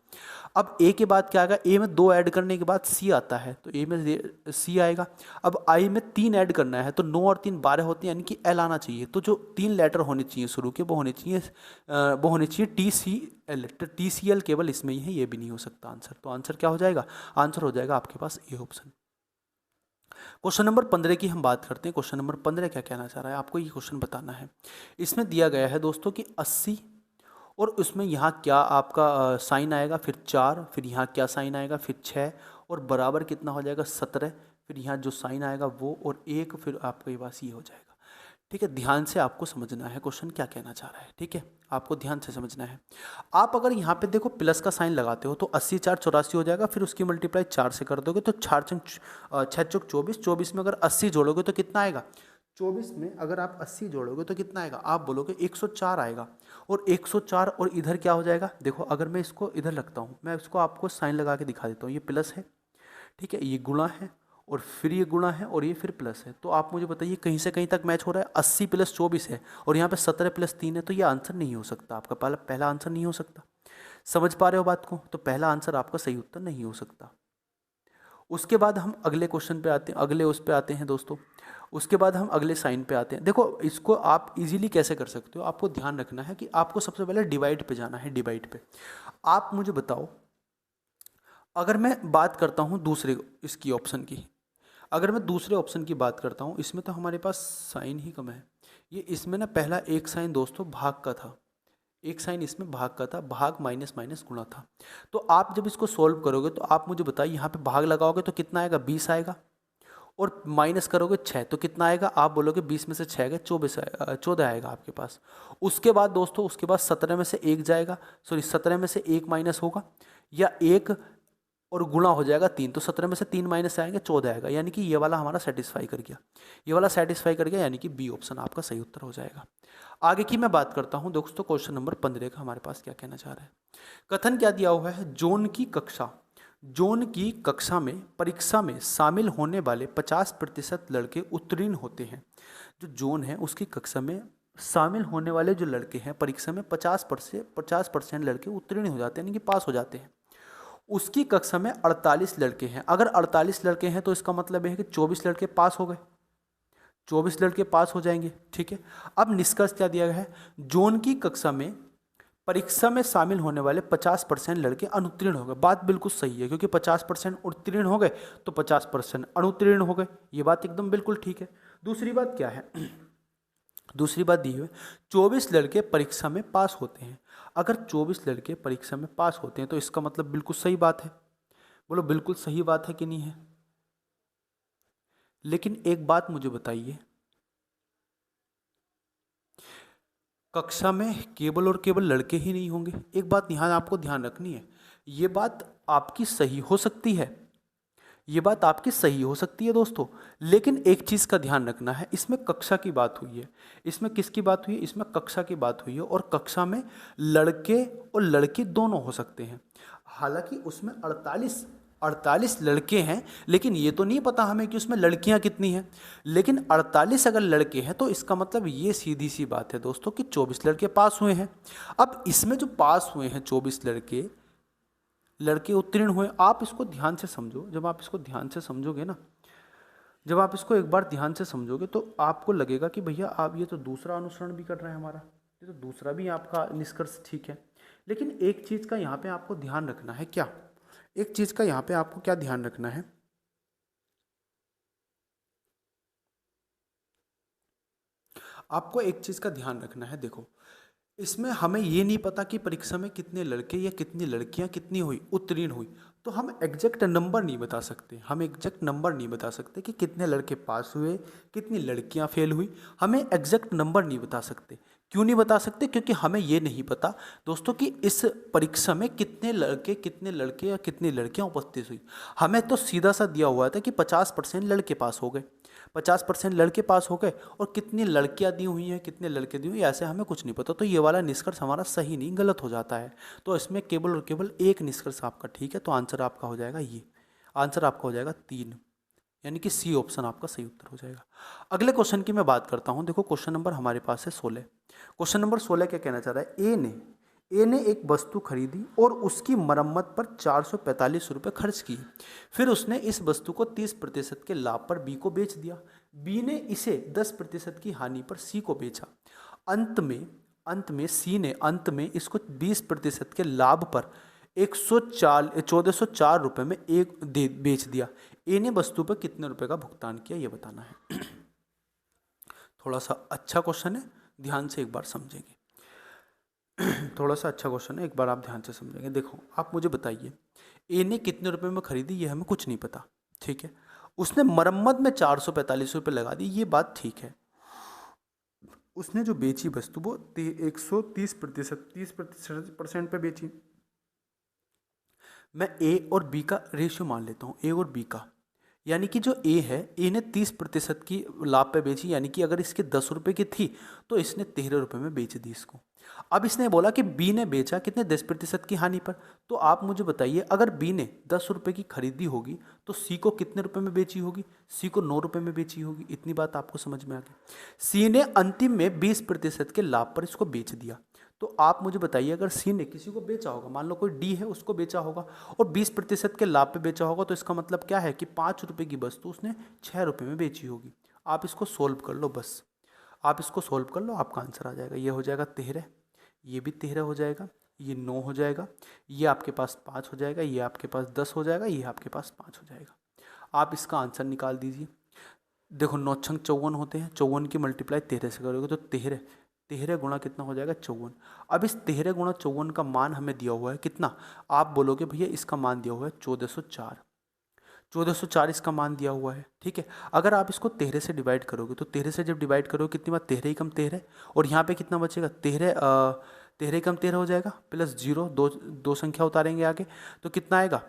[SPEAKER 1] अब a के बाद क्या आएगा? a में 2 ऐड करने के बाद c आता है, तो a में c आएगा। अब i में 3 ऐड करना है, तो 9 और 3 12 होते हैं, यानी कि l आना चाहिए। तो जो 3 लेटर होने चाहिए शुरू के, वो होने चाहिए TCL। तो TCL केवल इसमें ही है, ये भी नहीं हो सकता आंसर। तो आंसर क्या हो जाएगा? आंसर हो जाएगा आपके पास ए ऑप्शन। क्वेश्चन नंबर 15 की हम बात करते हैं। क्वेश्चन नंबर 15 क्या कहना चाह रहा है? आपको ये क्वेश्चन बताना है। इसमें दिया गया है दोस्तों कि 80, और उसमें यहाँ क्या आपका साइन आएगा, फिर 4, फिर यहाँ क्या साइन आएगा, फिर 6, और बराबर कितना हो जाएगा? 17, फिर यहाँ जो साइन आएगा वो, और 1, फिर आपके पास ये हो जाएगा। ठीक है, ध्यान से आपको समझना है क्वेश्चन क्या कहना चाह रहा है। ठीक है, आपको ध्यान से समझना है। आप अगर यहाँ पे देखो प्लस का साइन लगाते हो तो 80 4 84 हो जाएगा, फिर उसकी मल्टीप्लाई 4 से कर दोगे तो 4 6 चौक 24, 24 में अगर 80 जोड़ोगे तो कितना आएगा? 24 में अगर आप 80 जोड़ोगे तो कितना आएगा? आप बोलोगे 104 आएगा। और 104 और इधर क्या हो जाएगा? देखो अगर मैं इसको इधर रखता हूँ, मैं इसको आपको साइन लगा के दिखा देता हूँ। ये प्लस है, ठीक है, ये गुणा है, और फिर ये गुणा है और ये फिर प्लस है। तो आप मुझे बताइए कहीं से कहीं तक मैच हो रहा है। 80 + 24 है और यहाँ पे 17 + 3 है, तो ये आंसर नहीं हो सकता, आपका पहला आंसर नहीं हो सकता। समझ पा रहे हो बात को? तो पहला आंसर आपका सही उत्तर नहीं हो सकता। उसके बाद हम अगले क्वेश्चन पे आते हैं, अगले उस पे आते हैं दोस्तों। उसके बाद हम अगले साइन पे आते हैं। देखो इसको आप इजीली कैसे कर सकते हो, आपको ध्यान रखना है कि आपको सबसे पहले डिवाइड पे जाना है। डिवाइड पे आप मुझे बताओ, अगर मैं बात करता हूँ दूसरे इसकी ऑप्शन की, अगर मैं दूसरे ऑप्शन की बात करता हूँ, इसमें तो हमारे पास साइन ही कम है। ये इसमें ना पहला एक साइन दोस्तों भाग का था, एक साइन इसमें भाग का था, भाग माइनस माइनस गुणा था। तो आप जब इसको सॉल्व करोगे तो आप मुझे बताइए, यहाँ पे भाग लगाओगे तो कितना आएगा, 20 आएगा, और माइनस करोगे 6 तो कितना आएगा, आप बोलोगे 20 में से 6 गए 14 आएगा आपके पास। उसके बाद दोस्तों, उसके बाद 17 में से 1 जाएगा, सॉरी 17 में से 1 माइनस होगा, या 1 और गुणा हो जाएगा 3, तो 17 में से 3 माइनस आएंगे 14 आएगा, यानी कि ये वाला हमारा सेटिस्फाई कर गया, ये वाला सेटिस्फाई कर गया, यानी कि बी ऑप्शन आपका सही उत्तर हो जाएगा। आगे की मैं बात करता हूं दोस्तों, क्वेश्चन नंबर 15 का हमारे पास क्या कहना चाह रहा है। कथन क्या दिया हुआ है, जोन की कक्षा में परीक्षा में शामिल होने वाले 50% लड़के उत्तीर्ण होते हैं। जो जोन है उसकी कक्षा में शामिल होने वाले जो लड़के हैं परीक्षा में 50% लड़के उत्तीर्ण हो जाते हैं, यानी कि पास हो जाते हैं। उसकी कक्षा में 48 लड़के हैं। अगर 48 लड़के हैं तो इसका मतलब है कि 24 लड़के पास हो गए, 24 लड़के पास हो जाएंगे, ठीक है। अब निष्कर्ष क्या दिया गया है, जोन की कक्षा में परीक्षा में शामिल होने वाले 50% लड़के अनुत्तीर्ण हो गए। बात बिल्कुल सही है, क्योंकि 50% उत्तीर्ण हो गए तो 50% अनुत्तीर्ण हो गए, ये बात एकदम बिल्कुल ठीक है। दूसरी बात क्या है, दूसरी बात दी है 24 लड़के परीक्षा में पास होते हैं। अगर 24 लड़के परीक्षा में पास होते हैं तो इसका मतलब बिल्कुल सही बात है। बोलो बिल्कुल सही बात है कि नहीं है। लेकिन एक बात मुझे बताइए, कक्षा में केवल और केवल लड़के ही नहीं होंगे। एक बात यहाँ आपको ध्यान रखनी है, ये बात आपकी सही हो सकती है, ये बात आपकी सही हो सकती है दोस्तों, लेकिन एक चीज़ का ध्यान रखना है, इसमें कक्षा की बात हुई है। इसमें किसकी बात हुई है, इसमें कक्षा की बात हुई है, और कक्षा में लड़के और लड़की दोनों हो सकते हैं। हालांकि उसमें 48 लड़के हैं, लेकिन ये तो नहीं पता हमें कि उसमें लड़कियां कितनी हैं। लेकिन 48 अगर लड़के हैं तो इसका मतलब ये सीधी सी बात है दोस्तों कि 24 लड़के पास हुए हैं। अब इसमें जो पास हुए हैं 24 लड़के उत्तीर्ण हुए, आप इसको ध्यान से समझो। जब आप इसको ध्यान से समझोगे ना, जब आप इसको एक बार ध्यान से समझोगे तो आपको लगेगा कि भैया आप ये तो दूसरा अनुसरण भी कर रहे हैं हमारा, ये तो दूसरा भी आपका निष्कर्ष ठीक है। लेकिन एक चीज़ का यहाँ पे आपको ध्यान रखना है, क्या, एक चीज़ का यहाँ पे आपको क्या ध्यान रखना है, आपको एक चीज़ का ध्यान रखना है। देखो इसमें हमें ये नहीं पता कि परीक्षा में कितने लड़के या कितनी लड़कियां कितनी हुई उत्तीर्ण हुई, तो हम एग्जैक्ट नंबर नहीं बता सकते, हम एग्जैक्ट नंबर नहीं बता सकते कि कितने लड़के पास हुए कितनी लड़कियां फेल हुई, हमें एग्जैक्ट नंबर नहीं बता सकते। क्यों नहीं बता सकते, क्योंकि हमें ये नहीं पता दोस्तों कि इस परीक्षा में कितने लड़के या कितनी लड़कियां उपस्थित हुई। हमें तो सीधा सा दिया हुआ था कि 50% लड़के पास हो गए, 50% लड़के पास हो गए, और कितनी लड़कियां दी हुई हैं कितने लड़के दी हुई, ऐसे हमें कुछ नहीं पता। तो ये वाला निष्कर्ष हमारा सही नहीं, गलत हो जाता है। तो इसमें केवल और केवल एक निष्कर्ष आपका ठीक है, तो आंसर आपका हो जाएगा ये, आंसर आपका हो जाएगा 3, यानी कि सी ऑप्शन आपका सही उत्तर हो जाएगा। अगले क्वेश्चन की मैं बात करता हूँ। देखो क्वेश्चन नंबर हमारे पास है 16। क्वेश्चन नंबर 16 क्या कहना चाह रहा है, ए ने एक वस्तु खरीदी और उसकी मरम्मत पर 445 रुपये खर्च किए। फिर उसने इस वस्तु को 30% के लाभ पर बी को बेच दिया। बी ने इसे 10% की हानि पर सी को बेचा। अंत में सी ने इसको 20% के लाभ पर 1404 रुपये में बेच दिया। ए ने वस्तु पर कितने रुपए का भुगतान किया, ये बताना है। थोड़ा सा अच्छा क्वेश्चन है, ध्यान से एक बार समझेंगे। थोड़ा सा अच्छा क्वेश्चन है, एक बार आप ध्यान से समझेंगे। देखो आप मुझे बताइए, ए ने कितने रुपए में खरीदी ये हमें कुछ नहीं पता, ठीक है। उसने मरम्मत में 445 रुपये लगा दी, ये बात ठीक है। उसने जो बेची वस्तु वो 30% पे बेची। मैं ए और बी का रेशियो मान लेता हूँ, ए और बी का, यानी कि जो ए है, ए ने 30% की लाभ पे बेची, यानी कि अगर इसके 10 रुपये की थी तो इसने 13 रुपये में बेच दी इसको। अब इसने बोला कि बी ने बेचा कितने 10% की हानि पर। तो आप मुझे बताइए, अगर बी ने 10 रुपये की खरीदी होगी तो सी को कितने रुपए में बेची होगी? सी को 9 रुपये में बेची होगी। इतनी बात आपको समझ में आ गई। सी ने अंतिम में 20% के लाभ पर इसको बेच दिया। तो आप मुझे बताइए, अगर सी ने किसी को बेचा होगा, मान लो कोई डी है, उसको बेचा होगा और 20% के लाभ पे बेचा होगा, तो इसका मतलब क्या है कि 5 रुपये की वस्तु उसने 6 रुपये में बेची होगी। आप इसको सोल्व कर लो, बस आप इसको सोल्व कर लो, आपका आंसर आ जाएगा। ये हो जाएगा 13, ये भी 13 हो जाएगा, ये 9 हो जाएगा, ये आपके पास 5 हो जाएगा, ये आपके पास 10 हो जाएगा, ये आपके पास 5 हो जाएगा। आप इसका आंसर निकाल दीजिए। देखो 9 छंग 54 होते हैं, 54 की मल्टीप्लाई 13 से करोगे तो 13, 13 गुणा कितना हो जाएगा? 54। अब इस 13 गुणा 54 का मान हमें दिया हुआ है कितना? आप बोलोगे भैया इसका मान दिया हुआ है 1404, 1404 इसका मान दिया हुआ है। ठीक है, अगर आप इसको 13 से डिवाइड करोगे तो 13 से जब डिवाइड करोगे कितनी बार? 13 ही कम 13, और यहाँ पे कितना बचेगा? 13, 13 कम 13 हो जाएगा, प्लस 0, दो संख्या उतारेंगे आगे तो कितना आएगा?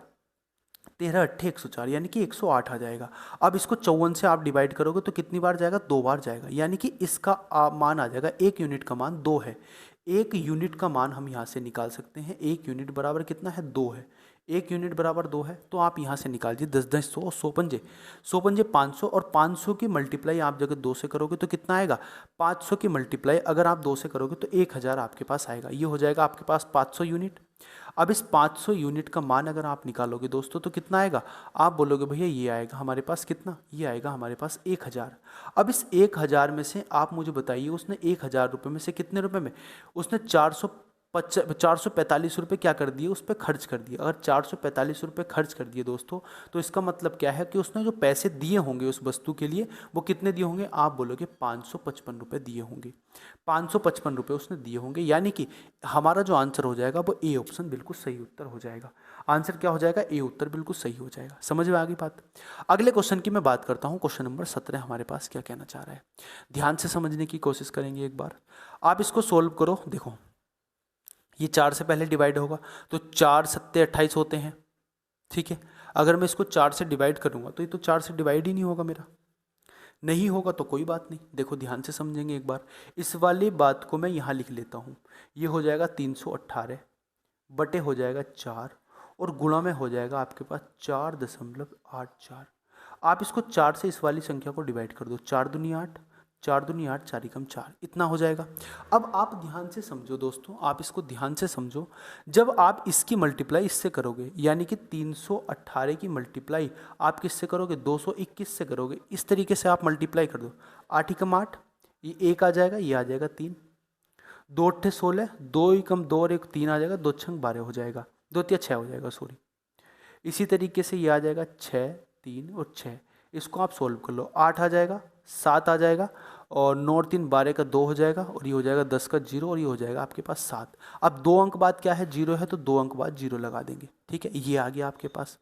[SPEAKER 1] 13 अट्ठे 104, यानी कि 108 आ जाएगा। अब इसको 54 से आप डिवाइड करोगे तो कितनी बार जाएगा? 2 बार जाएगा, यानी कि इसका मान आ जाएगा, 1 यूनिट का मान 2 है। 1 यूनिट का मान हम यहाँ से निकाल सकते हैं। 1 यूनिट बराबर कितना है? 2 है। 1 यूनिट बराबर 2 है, तो आप यहाँ से निकालिए 10 10 100, 100 पंजे 100 पंजे 500, और 500 की मल्टीप्लाई आप जगह 2 से करोगे तो कितना आएगा? 500 की मल्टीप्लाई अगर आप 2 से करोगे तो 1000 आपके पास आएगा। ये हो जाएगा आपके पास 500 यूनिट। अब इस 500 यूनिट का मान अगर आप निकालोगे दोस्तों तो कितना आएगा? आप बोलोगे भैया ये आएगा हमारे पास कितना? ये आएगा हमारे पास 1000। अब इस 1000 में से आप मुझे बताइए, उसने 1000 रुपये में से कितने रुपए में? उसने 445 रुपये क्या कर दिए? उस पर खर्च कर दिए। अगर 445 रुपये खर्च कर दिए दोस्तों, तो इसका मतलब क्या है कि उसने जो पैसे दिए होंगे उस वस्तु के लिए, वो कितने दिए होंगे? आप बोलोगे 555 रुपये दिए होंगे। 555 रुपये उसने दिए होंगे, यानी कि हमारा जो आंसर हो जाएगा वो ए ऑप्शन बिल्कुल सही उत्तर हो जाएगा। आंसर क्या हो जाएगा? ए उत्तर बिल्कुल सही हो जाएगा। समझ में आ गई बात? अगले क्वेश्चन की मैं बात करता हूँ। क्वेश्चन नंबर 17 हमारे पास क्या कहना चाह रहा है, ध्यान से समझने की कोशिश करेंगे एक बार। आप इसको सोल्व करो। देखो ये 4 से पहले डिवाइड होगा तो 4 सत्ते 28 होते हैं। ठीक है, अगर मैं इसको 4 से डिवाइड करूंगा तो ये तो 4 से डिवाइड ही नहीं होगा मेरा। नहीं होगा तो कोई बात नहीं, देखो ध्यान से समझेंगे एक बार। इस वाली बात को मैं यहाँ लिख लेता हूँ। ये हो जाएगा 318 बटे हो जाएगा 4, और गुणा में हो जाएगा आपके पास 4.84। आप इसको 4 से इस वाली संख्या को डिवाइड कर दो। 4 दूनी 8, 4 दूनी 8, 4 एकम 4, इतना हो जाएगा। अब आप ध्यान से समझो दोस्तों, आप इसको ध्यान से समझो। जब आप इसकी मल्टीप्लाई इससे करोगे, यानी कि 318 की मल्टीप्लाई आप किससे करोगे? 221 से करोगे। इस तरीके से आप मल्टीप्लाई कर दो। 8 एकम 8, ये 1 आ जाएगा, ये आ जाएगा 3, 2 अट्ठे 16, 2 एकम 2 और 1 3 आ जाएगा, 2 छंग 12 हो जाएगा, 2 तिया 6 हो जाएगा, सॉरी। इसी तरीके से ये आ जाएगा 6, 3 और 6। इसको आप सोल्व कर लो। 8 आ जाएगा, 7 आ जाएगा, और 9 और 3 12 का 2 हो जाएगा, और ये हो जाएगा 10 का 0, और ये हो जाएगा आपके पास 7। अब 2 अंक बाद क्या है? 0 है, तो 2 अंक बाद 0 लगा देंगे। ठीक है, ये आ गया आपके पास।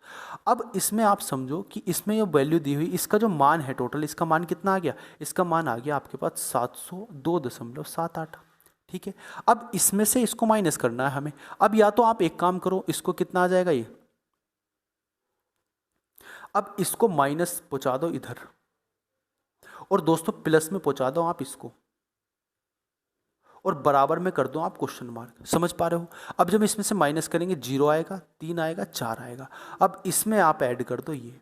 [SPEAKER 1] अब इसमें आप समझो कि इसमें ये वैल्यू दी हुई, इसका जो मान है टोटल, इसका मान कितना आ गया? इसका मान आ गया आपके पास 702.78। ठीक है, अब इसमें से इसको माइनस करना है हमें। अब या तो आप एक काम करो, इसको कितना आ जाएगा ये, अब इसको माइनस पहुंचा दो इधर, और दोस्तों प्लस में पहुंचा दो आप इसको, और बराबर में कर दो आप क्वेश्चन मार्क। समझ पा रहे हो? अब जब इसमें से माइनस करेंगे 0 आएगा, 3 आएगा, 4 आएगा। अब इसमें आप ऐड कर दो, ये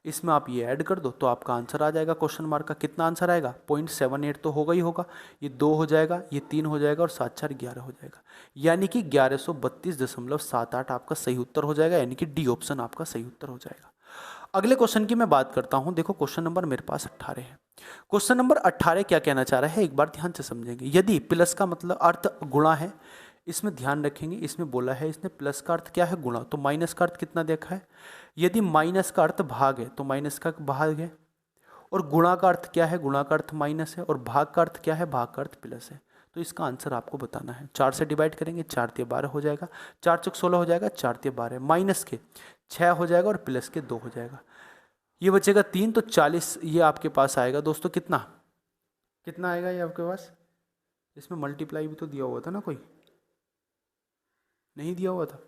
[SPEAKER 1] इसमें आप ये ऐड कर दो तो आपका आंसर आ जाएगा क्वेश्चन मार्क का। कितना आंसर आएगा? 0.78 तो होगा ही होगा। ये 2 हो जाएगा, ये 3 हो जाएगा, और 7 4 11 हो जाएगा, यानी कि 1132.78 आपका सही उत्तर हो जाएगा, यानी कि डी ऑप्शन आपका सही उत्तर हो जाएगा। अगले क्वेश्चन की मैं बात करता हूं। देखो क्वेश्चन नंबर मेरे पास 18 है। क्वेश्चन नंबर 18 क्या कहना चाह रहा है, एक बार ध्यान से समझेंगे। यदि प्लस का मतलब अर्थ गुणा है, इसमें ध्यान रखेंगे, इसमें बोला है इसने प्लस का अर्थ क्या है? गुणा, तो माइनस का अर्थ कितना देखा है? यदि माइनस का अर्थ भाग है तो माइनस का भाग है, और गुणा का अर्थ क्या है? गुणा का अर्थ माइनस है, और भाग का अर्थ क्या है? भाग का अर्थ प्लस है। तो इसका आंसर आपको बताना है। 4 से डिवाइड करेंगे, 4 तिया 12 हो जाएगा, 4 चौक 16 हो जाएगा, 4 तिया 12, माइनस के 6 हो जाएगा, और प्लस के 2 हो जाएगा, ये बचेगा 3, तो 40 ये आपके पास आएगा दोस्तों। कितना कितना आएगा ये आपके पास? इसमें मल्टीप्लाई भी तो दिया हुआ था ना, कोई नहीं दिया हुआ था?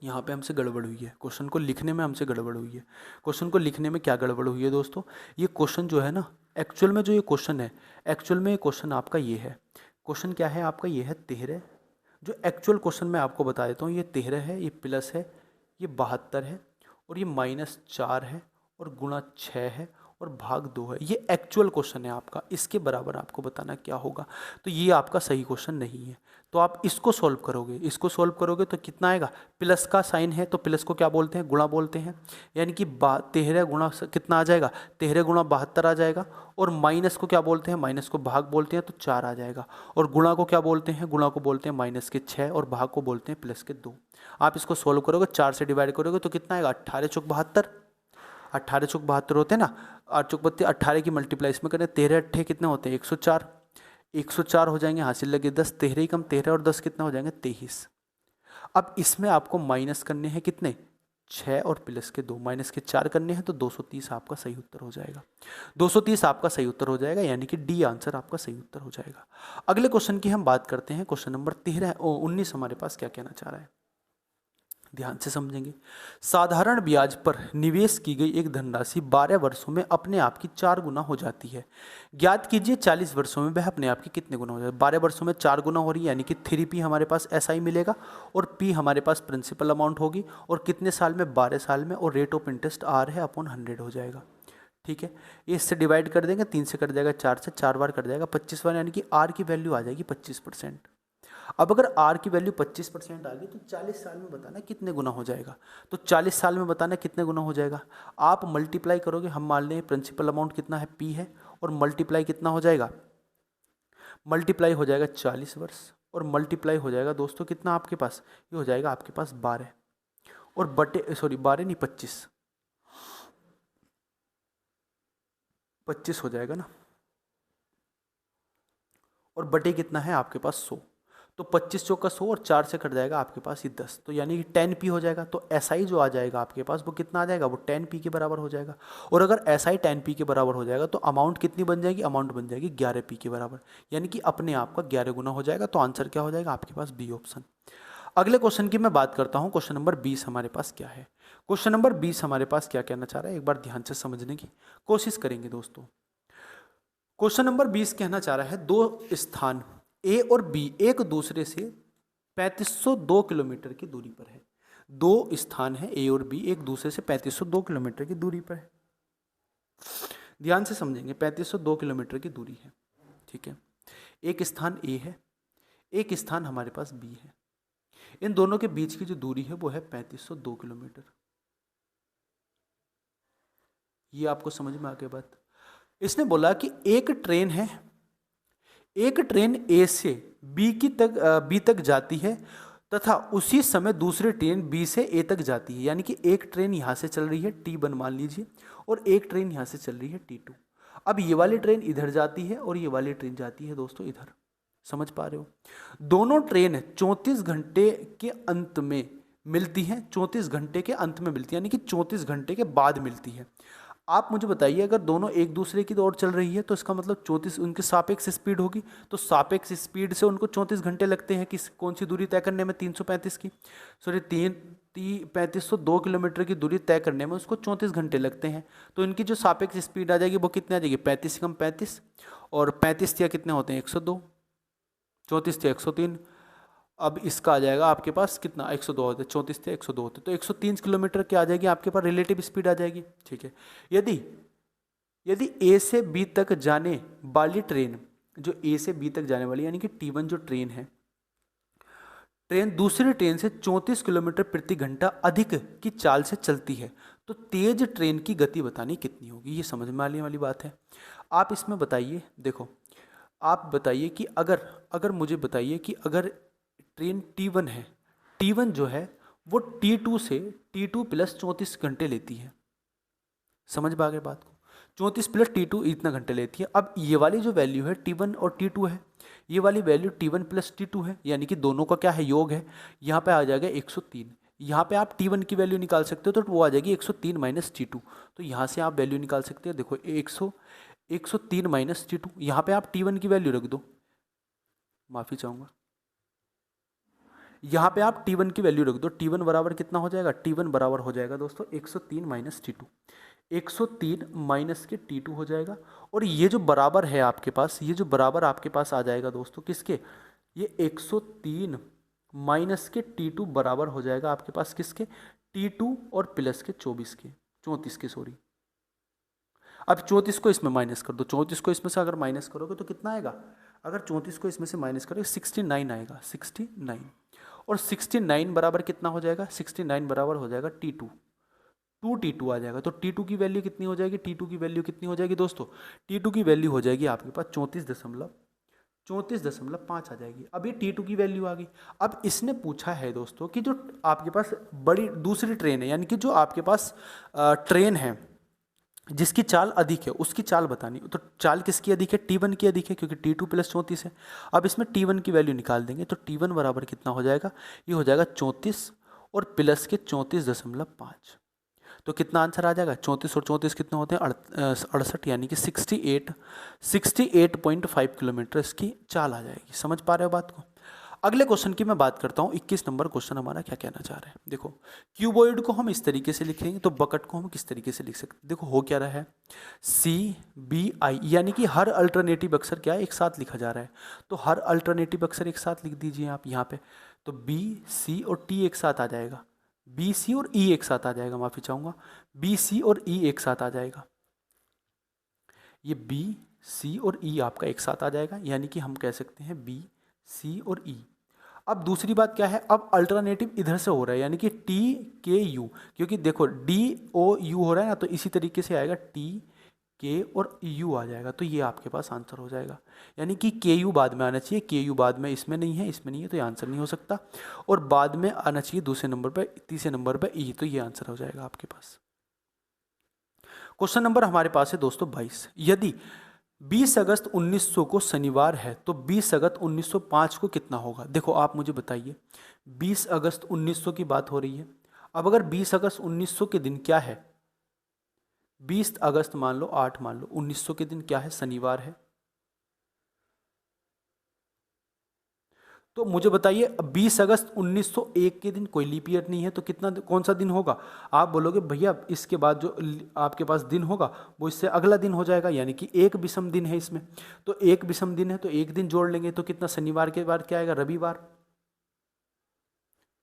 [SPEAKER 1] यहाँ पे हमसे गड़बड़ हुई है, क्वेश्चन को लिखने में हमसे गड़बड़ हुई है। क्वेश्चन को लिखने में क्या गड़बड़ हुई है दोस्तों? ये क्वेश्चन जो है ना, एक्चुअल में जो ये क्वेश्चन है, एक्चुअल में ये क्वेश्चन आपका ये है, क्वेश्चन क्या है आपका, ये है 13। जो एक्चुअल क्वेश्चन मैं आपको बता देता हूँ, ये 13 है, ये प्लस है, ये 72 है, और ये -4 है, और गुणा 6 है, और भाग 2 है। ये एक्चुअल क्वेश्चन है आपका, इसके बराबर आपको बताना क्या होगा। तो ये आपका सही क्वेश्चन नहीं है। तो आप इसको सॉल्व करोगे, इसको सॉल्व करोगे तो कितना आएगा, प्लस का साइन है तो प्लस को क्या बोलते हैं, गुणा बोलते हैं, यानी कि 13 गुणा कितना आ जाएगा, 13 गुणा 72 आ जाएगा, और माइनस को क्या बोलते हैं, माइनस को भाग बोलते हैं तो 4 आ जाएगा, और गुणा को क्या बोलते हैं, गुणा को बोलते हैं -6, और भाग को बोलते हैं +2। आप इसको सॉल्व करोगे, 4 से डिवाइड करोगे तो कितना आएगा, 18 चौक 72, 18 चौक 72 होते हैं ना, 8 चौक 32, 18 की मल्टीप्लाई इसमें करें, 13 अट्ठे कितने होते हैं, 104, 104 हो जाएंगे, हासिल लगे 10, 13 ही कम 13 और 10 कितना हो जाएंगे, 23। अब इसमें आपको माइनस करने हैं कितने, 6 और प्लस के 2, माइनस के 4 करने हैं, तो 230 आपका सही उत्तर हो जाएगा। 230 आपका सही उत्तर हो जाएगा, यानी कि डी आंसर आपका सही उत्तर हो जाएगा। अगले क्वेश्चन की हम बात करते हैं, क्वेश्चन नंबर 19 हमारे पास क्या कहना चाह रहा है, ध्यान से समझेंगे। साधारण ब्याज पर निवेश की गई एक धनराशि 12 वर्षों में अपने आप की 4 गुना हो जाती है। ज्ञात कीजिए 40 वर्षों में वह अपने आप की कितने गुना हो जाए। 12 वर्षों में 4 गुना हो रही है, यानी कि 3p हमारे पास SI मिलेगा, और p हमारे पास प्रिंसिपल अमाउंट होगी, और कितने साल में, 12 साल में, और रेट ऑफ इंटरेस्ट R है अपॉन 100 हो जाएगा। ठीक है, ये इससे डिवाइड कर देंगे, 3 से कट जाएगा, 4 से 4 बार कट जाएगा, 25 बार, यानी कि R की वैल्यू आ जाएगी 25%। अब अगर R की वैल्यू 25% आ गई तो 40 साल में बताना कितने गुना हो जाएगा। तो 40 साल में बताना कितने गुना हो जाएगा, आप मल्टीप्लाई करोगे, हम मान लें प्रिंसिपल अमाउंट कितना है, P है, और मल्टीप्लाई कितना हो जाएगा, मल्टीप्लाई हो जाएगा 40 वर्ष, और मल्टीप्लाई हो जाएगा दोस्तों कितना आपके पास, ये हो जाएगा आपके पास 12, और बटे 12 नहीं 25 हो जाएगा ना, और बटे कितना है आपके पास 100, तो 25 चौक का 100, और 4 से कट जाएगा आपके पास ये 10, तो यानी कि 10p हो जाएगा। तो SI जो आ जाएगा आपके पास वो कितना आ जाएगा, वो 10p के बराबर हो जाएगा। और अगर SI 10p के बराबर हो जाएगा तो अमाउंट कितनी बन जाएगी, अमाउंट बन जाएगी 11p के बराबर, यानी कि अपने आप का 11 गुना हो जाएगा। तो आंसर क्या हो जाएगा आपके पास, बी ऑप्शन। अगले क्वेश्चन की मैं बात करता हूँ, क्वेश्चन नंबर 20 हमारे पास क्या है। क्वेश्चन नंबर 20 हमारे पास क्या कहना चाह रहा है, एक बार ध्यान से समझने की कोशिश करेंगे दोस्तों। क्वेश्चन नंबर 20 कहना चाह रहा है, दो स्थान A और B एक दूसरे से 3502 किलोमीटर की दूरी पर है। दो स्थान है A और B एक दूसरे से 3502 किलोमीटर की दूरी पर है। ध्यान से समझेंगे, 3502 किलोमीटर की दूरी है, ठीक है। एक स्थान A है, एक स्थान हमारे पास B है। इन दोनों के बीच की जो दूरी है वो है 3502 किलोमीटर। ये आपको समझ में आ गया बात। इसने बोला कि एक ट्रेन है, एक ट्रेन A से B तक जाती है तथा उसी समय दूसरी ट्रेन B से A तक जाती है। यानी कि एक ट्रेन यहाँ से चल रही है T1 मान लीजिए, और एक ट्रेन यहाँ से चल रही है T2। अब ये वाली ट्रेन इधर जाती है और ये वाली ट्रेन जाती है दोस्तों इधर, समझ पा रहे हो। दोनों ट्रेन 34 घंटे के अंत में मिलती हैं, 34 घंटे के अंत में मिलती है, यानी कि 34 घंटे के बाद मिलती है। आप मुझे बताइए, अगर दोनों एक दूसरे की ओर चल रही है तो इसका मतलब 34 उनकी सापेक्ष स्पीड होगी, तो सापेक्ष स्पीड से उनको 34 घंटे लगते हैं कि कौन सी दूरी तय करने में, 335 की, सॉरी 3502 किलोमीटर की दूरी तय करने में उसको 34 घंटे लगते हैं। तो इनकी जो सापेक्ष स्पीड आ जाएगी वो कितनी आ जाएगी, 35 कम 35, और 35 या कितने होते हैं 102, 34 या 103। अब इसका आ जाएगा आपके पास कितना, 102 होते, 34 थे 102 होते, तो 103 किलोमीटर की आ जाएगी आपके पास रिलेटिव स्पीड आ जाएगी, ठीक है। यदि A से B तक जाने वाली ट्रेन, जो A से B तक जाने वाली यानी कि T1 जो ट्रेन है, ट्रेन दूसरी ट्रेन से 34 किलोमीटर प्रति घंटा अधिक की चाल से चलती है, तो तेज ट्रेन की गति बतानी कितनी होगी। ये समझ में आने वाली बात है। आप इसमें बताइए, देखो आप बताइए कि अगर मुझे बताइए कि अगर ट्रेन T1 है, T1 जो है वो T2 से T2 प्लस 34 घंटे लेती है, समझ पा गए बात को, 34 प्लस T2 इतना घंटे लेती है। अब ये वाली जो वैल्यू है T1 और T2 है, ये वाली वैल्यू T1 प्लस T2 है, यानी कि दोनों का क्या है, योग है। यहाँ पे आ जाएगा 103, यहाँ पे आप T1 की वैल्यू निकाल सकते हो तो वो आ जाएगी 103 माइनस T2, तो यहाँ से आप वैल्यू निकाल सकते हो। देखो 103 माइनस T2, यहाँ पे आप T1 की वैल्यू रख दो, माफ़ी चाहूँगा, यहाँ पे आप T1 की वैल्यू रख दो। T1 बराबर कितना हो जाएगा? T1 बराबर हो जाएगा दोस्तों 103 माइनस T2, 103 माइनस के T2 हो जाएगा। और ये जो बराबर है आपके पास, ये जो बराबर आपके पास आ जाएगा दोस्तों किसके? ये 103 माइनस के T2 बराबर हो जाएगा आपके पास किसके? T2 और प्लस के 34 के सॉरी। अब 34 को इसमें माइनस कर दो, 34 को इसमें से अगर माइनस करोगे तो कितना आएगा? अगर 34 को इसमें से माइनस करोगे 69 आएगा, 69। और 69 बराबर कितना हो जाएगा? 69 बराबर हो जाएगा T2, 2T2 आ जाएगा। तो T2 की वैल्यू कितनी हो जाएगी? T2 की वैल्यू कितनी हो जाएगी दोस्तों? T2 की वैल्यू हो जाएगी आपके पास 34.5 आ जाएगी। अब ये T2 की वैल्यू आ गई। अब इसने पूछा है दोस्तों कि जो आपके पास बड़ी दूसरी ट्रेन है, यानी कि जो आपके पास ट्रेन है जिसकी चाल अधिक है उसकी चाल बतानी। तो चाल किसकी अधिक है? T1 की अधिक है, क्योंकि T2 प्लस 34 है। अब इसमें T1 की वैल्यू निकाल देंगे तो T1 बराबर कितना हो जाएगा? ये हो जाएगा 34 और प्लस के 34.5। तो कितना आंसर आ जाएगा? 34 और 34 कितने होते हैं? 68, यानी कि 68.5 किलोमीटर इसकी चाल आ जाएगी। समझ पा रहे हो बात को? अगले क्वेश्चन की मैं बात करता हूँ। 21 नंबर क्वेश्चन हमारा क्या कहना चाह रहा है, देखो। क्यूबॉइड को हम इस तरीके से लिखेंगे तो बकट को हम किस तरीके से लिख सकते हैं? देखो हो क्या रहा है, CBI, यानी कि हर अल्टरनेटिव अक्षर क्या है? एक साथ लिखा जा रहा है। तो हर अल्टरनेटिव अक्षर एक साथ लिख दीजिए आप यहाँ पे। तो B, C और T एक साथ आ जाएगा, B, C और E एक साथ आ जाएगा, माफ़ी चाहूँगा, B, C और E एक साथ आ जाएगा। ये B, C और E आपका एक साथ आ जाएगा, यानी कि हम कह सकते हैं B, C और E। अब दूसरी बात क्या है? अब अल्टरनेटिव इधर से हो रहा है, यानी कि TKU, क्योंकि देखो DOU हो रहा है ना, तो इसी तरीके से आएगा TK और U आ जाएगा। तो ये आपके पास आंसर हो जाएगा, यानी कि KU बाद में आना चाहिए। KU बाद में इसमें नहीं है, इसमें नहीं है, तो ये आंसर नहीं हो सकता। और बाद में आना चाहिए दूसरे नंबर पर, तीसरे नंबर पर E, तो ये आंसर हो जाएगा आपके पास। क्वेश्चन नंबर हमारे पास है दोस्तों 22। यदि 20 अगस्त 1900 को शनिवार है तो 20 अगस्त 1905 को कितना होगा? देखो आप मुझे बताइए, 20 अगस्त 1900 की बात हो रही है। अब अगर 20 अगस्त 1900 के दिन क्या है? 20 अगस्त मान लो, 8 मान लो, 1900 के दिन क्या है? शनिवार है। तो मुझे बताइए 20 अगस्त 1901 के दिन कोई लीप ईयर नहीं है, तो कितना, कौन सा दिन होगा? आप बोलोगे भैया इसके बाद जो आपके पास दिन होगा वो इससे अगला दिन हो जाएगा, यानी कि एक विषम दिन है इसमें। तो एक विषम दिन है तो एक दिन जोड़ लेंगे, तो कितना? शनिवार के बाद क्या आएगा? रविवार।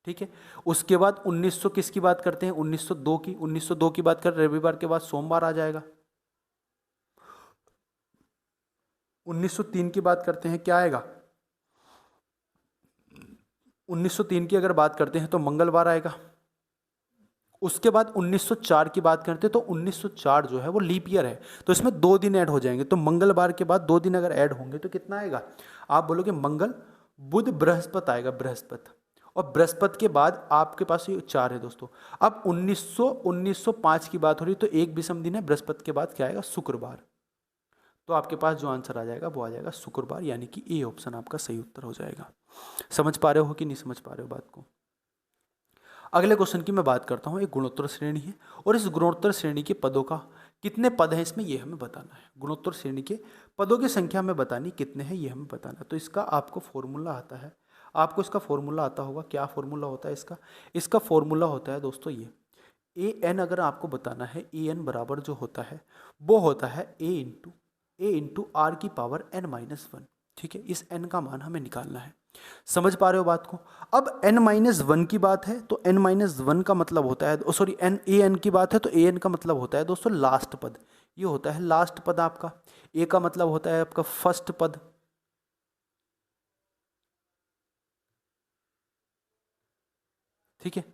[SPEAKER 1] ठीक है। उसके बाद 1900 किसकी बात करते हैं? 1902 की। 1902 की बात कर, रविवार के बाद सोमवार आ जाएगा। 1903 की बात करते हैं, क्या आएगा? 1903 की अगर बात करते हैं तो मंगलवार आएगा। उसके बाद 1904 की बात करते हैं तो 1904 जो है वो लीप ईयर है, तो इसमें 2 दिन ऐड हो जाएंगे। तो मंगलवार के बाद 2 दिन अगर ऐड होंगे तो कितना आएगा? आप बोलोगे मंगल, बुध, बृहस्पति आएगा, बृहस्पति। और बृहस्पति के बाद आपके पास ये 4 है दोस्तों। अब 1905 की बात हो रही तो एक विषम दिन है, बृहस्पति के बाद क्या आएगा? शुक्रवार। तो आपके पास जो आंसर आ जाएगा वो आ जाएगा शुक्रवार, यानी कि ए ऑप्शन आपका सही उत्तर हो जाएगा। समझ पा रहे हो कि नहीं समझ पा रहे हो बात को? अगले क्वेश्चन की मैं बात करता हूँ। एक गुणोत्तर श्रेणी है और इस गुणोत्तर श्रेणी के पदों का कितने पद हैं इसमें, ये हमें बताना है। गुणोत्तर श्रेणी के पदों की संख्या हमें बतानी, कितने हैं ये हमें बताना है। तो इसका आपको फॉर्मूला आता है, आपको इसका फॉर्मूला आता होगा। क्या फॉर्मूला होता है इसका? इसका फॉर्मूला होता है दोस्तों ये, AN अगर आपको बताना है, AN बराबर जो होता है वो होता है A इंटू R की पावर n-1। ठीक है, इस n का मान हमें निकालना है। समझ पा रहे हो बात को? अब n-1 की बात है तो n-1 का मतलब होता है, सॉरी AN की बात है तो AN का मतलब होता है दोस्तों लास्ट पद। ये होता है लास्ट पद आपका। A का मतलब होता है आपका फर्स्ट पद। ठीक है,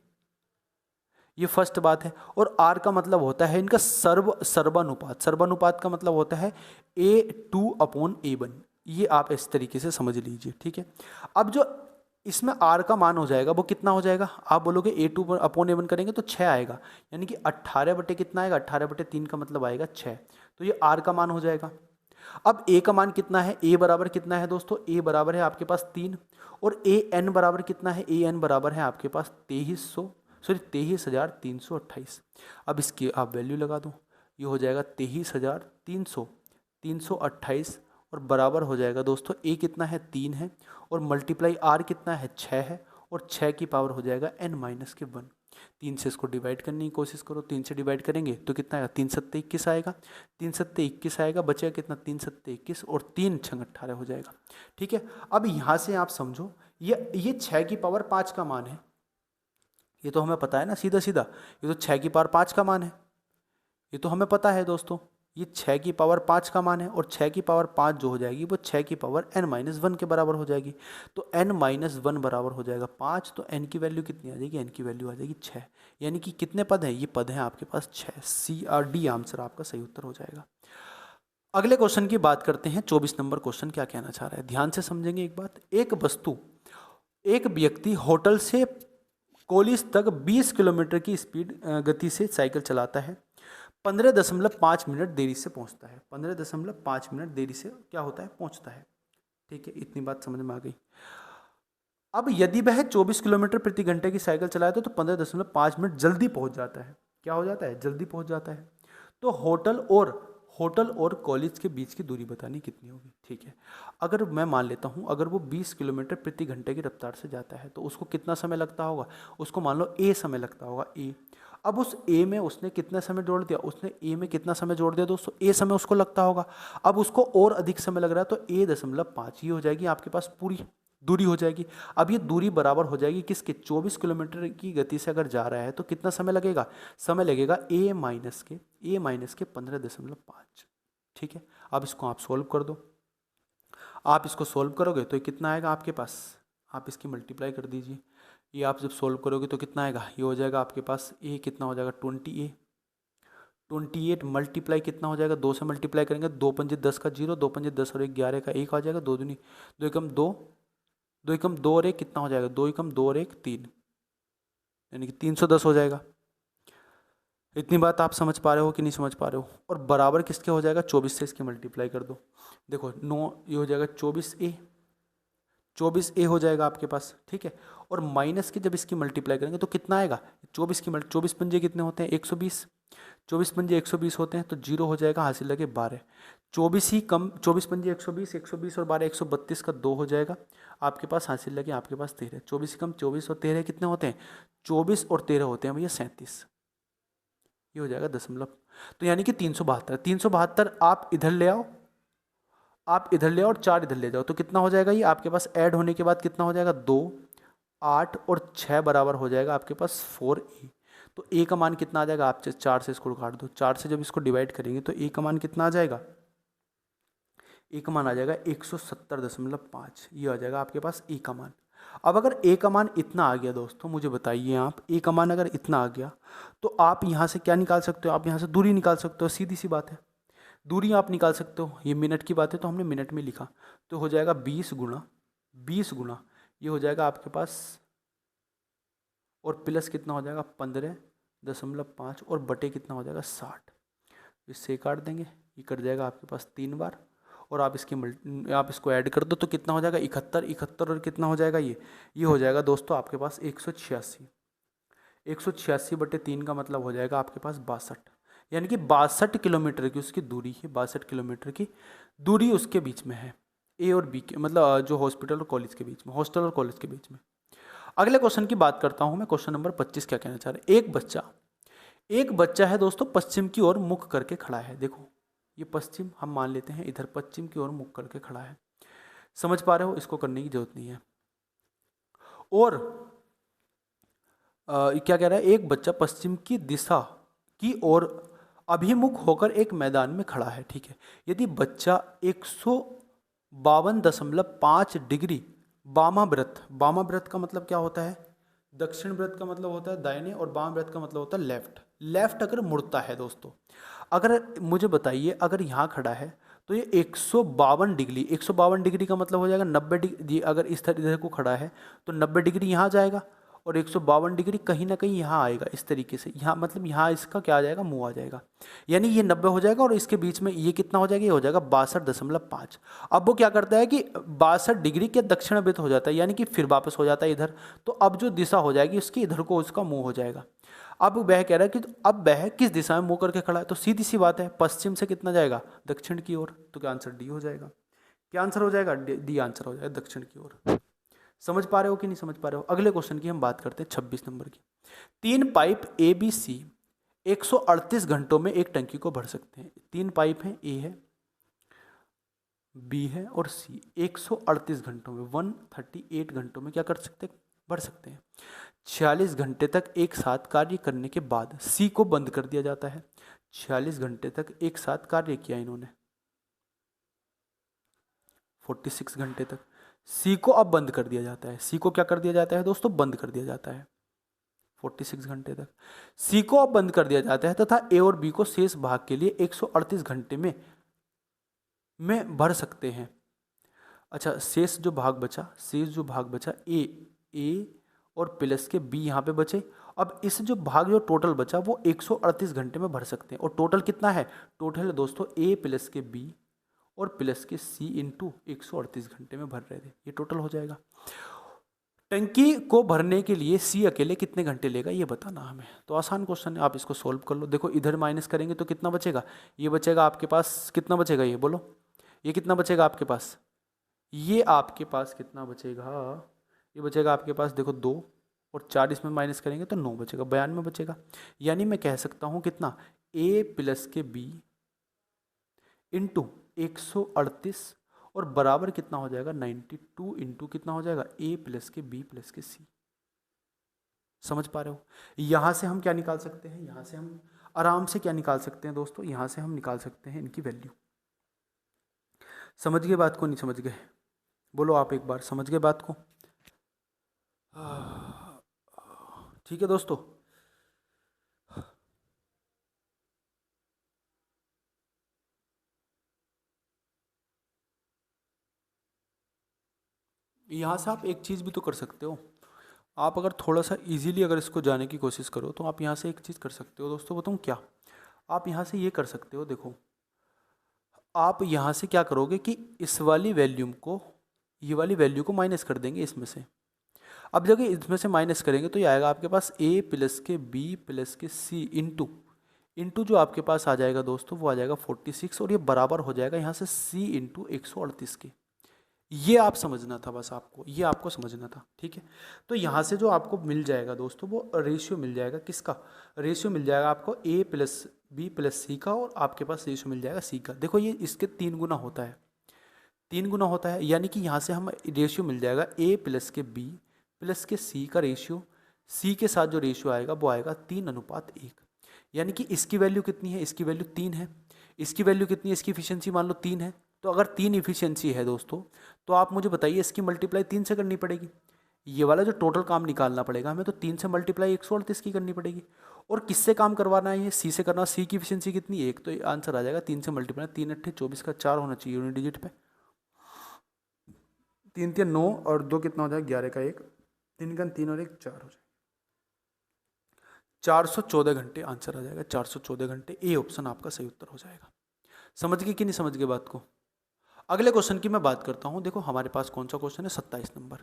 [SPEAKER 1] ये फर्स्ट बात है। और R का मतलब होता है इनका सर्वानुपात। सर्वानुपात का मतलब होता है A2/A1। ये आप इस तरीके से समझ लीजिए। ठीक है, अब जो इसमें R का मान हो जाएगा वो कितना हो जाएगा? आप बोलोगे A2/A1 करेंगे तो 6 आएगा, यानी कि 18 बटे कितना आएगा? 18/3 का मतलब आएगा 6। तो ये R का मान हो जाएगा। अब A का मान कितना है? A बराबर कितना है दोस्तों? A बराबर है आपके पास 3। और AN बराबर कितना है? AN बराबर है आपके पास 23,328। अब इसकी आप वैल्यू लगा दो, ये हो जाएगा 23,328 और बराबर हो जाएगा दोस्तों A कितना है? 3 है, और मल्टीप्लाई R कितना है? 6 है, और 6 की पावर हो जाएगा n-1। 3 से इसको डिवाइड करने की कोशिश करो, 3 से डिवाइड करेंगे तो कितना आएगा, 3 सत्ते 21 आएगा, 3 सत्ते 21 आएगा, बचेगा कितना, 3 सत्ते 21 और 3 छंग 18 हो जाएगा। ठीक है, अब यहाँ से आप समझो ये 6 की पावर 5 का मान है, ये तो हमें पता है ना सीधा सीधा, ये तो 6 की पावर 5 का मान है, ये तो हमें पता है दोस्तों, ये 6 की पावर 5 का मान है और 6 की पावर 5 जो हो जाएगी वो 6 की पावर n-1 के बराबर हो जाएगी। तो n-1 बराबर हो जाएगा 5, तो n की वैल्यू कितनी आ जाएगी, n की वैल्यू आ जाएगी 6। यानी कि कितने पद हैं, ये पद हैं आपके पास 6। C/D आंसर आपका सही उत्तर हो जाएगा। अगले क्वेश्चन की बात करते हैं। 24 नंबर क्वेश्चन क्या कहना चाह रहा है, ध्यान से समझेंगे एक बात। एक व्यक्ति होटल से कॉलेज तक 20 किलोमीटर की स्पीड गति से साइकिल चलाता है, 15.5 मिनट देरी से पहुंचता है। 15.5 मिनट देरी से क्या होता है, पहुंचता है। ठीक है, इतनी बात समझ में आ गई। अब यदि वह 24 किलोमीटर प्रति घंटे की साइकिल चलाता है तो 15.5 मिनट जल्दी पहुंच जाता है। क्या हो जाता है, जल्दी पहुंच जाता है। तो होटल और कॉलेज के बीच की दूरी बतानी कितनी होगी। ठीक है, अगर मैं मान लेता हूँ अगर वो 20 किलोमीटर प्रति घंटे की रफ्तार से जाता है तो उसको कितना समय लगता होगा, उसको मान लो a समय लगता होगा a। अब उस a में उसने कितना समय जोड़ दिया, उसने a में कितना समय जोड़ दिया दोस्तों, a समय उसको लगता होगा। अब उसको और अधिक समय लग रहा है तो a.5 ये हो जाएगी आपके पास पूरी दूरी हो जाएगी। अब ये दूरी बराबर हो जाएगी किसके, 24 किलोमीटर की गति से अगर जा रहा है तो कितना समय लगेगा, समय लगेगा a माइनस के 15.5। ठीक है, अब इसको आप सोल्व कर दो। आप इसको सोल्व करोगे तो ये कितना आएगा आपके पास, आप इसकी मल्टीप्लाई कर दीजिए। ये आप जब सोल्व करोगे तो कितना आएगा, ये हो जाएगा आपके पास a कितना हो जाएगा 28 मल्टीप्लाई कितना हो जाएगा, 2 से मल्टीप्लाई करेंगे, 2 पंजे 10 का 0, 2 पंजे 10 और 1 11 का 1 आ जाएगा, 2 दूनी 2 एकम 2, 2 एकम 2 और 1 कितना हो जाएगा, 2 एकम 2 और 1 3, यानी कि 310 हो जाएगा। इतनी बात आप समझ पा रहे हो कि नहीं समझ पा रहे हो। और बराबर किसके हो जाएगा, 24 से इसकी मल्टीप्लाई कर दो। देखो 9 ये हो जाएगा 24a हो जाएगा आपके पास। ठीक है, और माइनस के जब इसकी मल्टीप्लाई करेंगे तो कितना आएगा, 24 पंजे कितने होते हैं 120, 24 पंजे 120 होते हैं तो 0 हो जाएगा, हासिल लगे 12। 24 पंजे 120, 120 और 12 132 का 2 हो जाएगा आपके पास, हासिल लगे आपके पास 13। 24 कम 24 और 13 कितने होते हैं, 24 और 13 होते हैं भैया 37। ये हो जाएगा दशमलव। तो यानी कि 372 आप इधर ले आओ, आप इधर ले आओ और 4 इधर ले जाओ तो कितना हो जाएगा, ये आपके पास ऐड होने के बाद कितना हो जाएगा 2, 8 और 6 बराबर हो जाएगा आपके पास 4a। तो a का मान कितना आ जाएगा, आप 4 से इसको काट दो, 4 से जब इसको डिवाइड करेंगे तो a का मान कितना आ जाएगा, a का मान आ जाएगा 170.5। ये आ जाएगा आपके पास a का मान। अब अगर a का मान इतना आ गया दोस्तों, मुझे बताइए आप, a का मान अगर इतना आ गया तो आप यहाँ से क्या निकाल सकते हो, आप यहाँ से दूरी निकाल सकते हो, सीधी सी बात है, दूरी आप निकाल सकते हो। ये मिनट की बात है तो हमने मिनट में लिखा, तो हो जाएगा 20 गुना ये हो जाएगा आपके पास, और प्लस कितना हो जाएगा 15.5 और बटे कितना हो जाएगा 60। इससे काट देंगे, ये कट जाएगा आपके पास 3 बार, और आप आप इसको ऐड कर दो तो कितना हो जाएगा 71 और कितना हो जाएगा ये हो जाएगा दोस्तों आपके पास 186 बटे 3 का मतलब हो जाएगा आपके पास 62। यानी कि 62 किलोमीटर की उसकी दूरी है, 62 किलोमीटर की दूरी उसके बीच में है, ए और बी के, मतलब जो हॉस्पिटल और कॉलेज के बीच में, हॉस्टल और कॉलेज के बीच में। अगले क्वेश्चन की बात करता हूं मैं, क्वेश्चन नंबर 25 क्या कहना चाह रहे हैं। एक बच्चा है दोस्तों, पश्चिम की ओर मुख करके खड़ा है। देखो ये पश्चिम, हम मान लेते हैं इधर पश्चिम की ओर मुख करके खड़ा है, समझ पा रहे हो, इसको करने की जरूरत नहीं है। और क्या कह रहा है, एक बच्चा पश्चिम की दिशा की ओर अभिमुख होकर एक मैदान में खड़ा है। ठीक है, यदि बच्चा 152.5 डिग्री वामाव्रत का मतलब क्या होता है, दक्षिण व्रत का मतलब होता है दाहिने, और वाम व्रत का मतलब होता है लेफ्ट अगर मुड़ता है दोस्तों, अगर मुझे बताइए अगर यहाँ खड़ा है तो ये 152 डिग्री का मतलब हो जाएगा 90 डिग्री, अगर इस तरह इधर को खड़ा है तो 90 डिग्री यहाँ जाएगा और 152 डिग्री कहीं ना कहीं यहाँ आएगा, इस तरीके से यहाँ, मतलब यहाँ इसका क्या आ जाएगा, मुंह आ जाएगा, यानी ये 90 हो जाएगा और इसके बीच में ये कितना हो जाएगा, ये हो जाएगा 62.5। अब वो क्या करता है कि 62 डिग्री के दक्षिणावर्त हो जाता है, यानी कि फिर वापस हो जाता है इधर, तो अब जो दिशा हो जाएगी उसकी इधर को उसका मुँह हो जाएगा। अब वह कह रहा है कि अब वह किस दिशा में मुँह करके खड़ा है, तो सीधी सी बात है पश्चिम से कितना जाएगा, दक्षिण की ओर, तो क्या आंसर डी हो जाएगा, क्या आंसर हो जाएगा, डी आंसर हो जाएगा, दक्षिण की ओर। समझ पा रहे हो कि नहीं समझ पा रहे हो? अगले क्वेश्चन की हम बात करते हैं 26 नंबर की। 3 पाइप ए बी सी 138 घंटों में एक टंकी को भर सकते हैं। 3 पाइप हैं, ए है, बी है और सी। 138 घंटों में 138 घंटों में क्या कर सकते हैं? भर सकते हैं। 46 घंटे तक एक साथ कार्य करने के बाद सी को बंद कर दिया जाता है। 46 घंटे तक एक साथ कार्य किया इन्होंने, 46 घंटे तक। सी को अब बंद कर दिया जाता है। सी को क्या कर दिया जाता है दोस्तों? बंद कर दिया जाता है 46 घंटे तक। सी को अब बंद कर दिया जाता है तथा ए और बी को शेष भाग के लिए 138 घंटे में भर सकते हैं। अच्छा, शेष जो भाग बचा ए और प्लस के बी यहाँ पे बचे। अब इस जो भाग जो टोटल बचा वो 138 घंटे में भर सकते हैं। और टोटल कितना है? टोटल है दोस्तों ए प्लस के बी और प्लस के सी इंटू 138 घंटे में भर रहे थे, ये टोटल हो जाएगा। टंकी को भरने के लिए सी अकेले कितने घंटे लेगा ये बताना हमें। तो आसान क्वेश्चन है, आप इसको सोल्व कर लो। देखो इधर माइनस करेंगे तो कितना बचेगा? ये बचेगा आपके पास, कितना बचेगा ये बोलो, ये कितना बचेगा आपके पास? ये आपके पास कितना बचेगा? ये बचेगा आपके पास देखो 2 और 4 इसमें माइनस करेंगे तो 9 बचेगा, 92 बचेगा। यानी मैं कह सकता हूँ कितना? ए प्लस के बी इंटू 138 और बराबर कितना हो जाएगा? 92 इंटू कितना हो जाएगा? ए प्लस के बी प्लस के सी। समझ पा रहे हो? यहां से हम क्या निकाल सकते हैं? यहां से हम आराम से क्या निकाल सकते हैं दोस्तों? यहां से हम निकाल सकते हैं इनकी वैल्यू। समझ गए बात को? नहीं समझ गए? बोलो आप एक बार, समझ गए बात को? ठीक है दोस्तों। यहाँ से आप एक चीज़ भी तो कर सकते हो। आप अगर थोड़ा सा इजीली अगर इसको जाने की कोशिश करो तो आप यहाँ से एक चीज़ कर सकते हो दोस्तों, बताऊँ क्या? आप यहाँ से ये कर सकते हो, देखो आप यहाँ से क्या करोगे कि इस वाली वैल्यूम को, ये वाली वैल्यू को माइनस कर देंगे इसमें से। अब जब इसमें से माइनस करेंगे तो ये आएगा आपके पास ए प्लस के बी प्लस के सी इंटू जो आपके पास आ जाएगा दोस्तों वो आ जाएगा 46 और ये बराबर हो जाएगा यहाँ से सी इंटू 138 के। ये आप समझना था, बस आपको ये आपको समझना था, ठीक है। तो यहाँ से जो आपको मिल जाएगा दोस्तों वो रेशियो मिल जाएगा, किसका रेशियो मिल जाएगा आपको? ए प्लस बी प्लस सी का, और आपके पास रेशियो मिल जाएगा सी का। देखो ये इसके 3 गुना होता है, 3 गुना होता है, यानी कि यहाँ से हम रेशियो मिल जाएगा ए प्लस के बी प्लस के सी का रेशियो। सी के साथ जो रेशियो आएगा वो आएगा 3:1, यानी कि इसकी वैल्यू कितनी है? इसकी वैल्यू 3 है। इसकी वैल्यू कितनी है? इसकी इफिशियंसी मान लो 3 है। तो अगर 3 इफिशियंसी है दोस्तों तो आप मुझे बताइए इसकी मल्टीप्लाई 3 से करनी पड़ेगी। ये वाला जो टोटल काम निकालना पड़ेगा हमें, तो 3 से मल्टीप्लाई 138 की करनी पड़ेगी। और किससे काम करवाना है? ये सी से करना। सी की इफिशियंसी कितनी है? 1, तो आंसर आ जाएगा 3 से मल्टीप्लाई। 3 8 24 का 4 होना चाहिए यूनिट डिजिट पे। 3 3 9 और 2 कितना हो जाएगा? 11 का 1, 3 का 3 और 1 4 हो जाएगा। 414 घंटे आंसर आ जाएगा, 414 घंटे। ए ऑप्शन आपका सही उत्तर हो जाएगा। समझ गए कि नहीं समझ गए बात को? अगले क्वेश्चन की मैं बात करता हूं। देखो हमारे पास कौन सा क्वेश्चन है? 27 नंबर।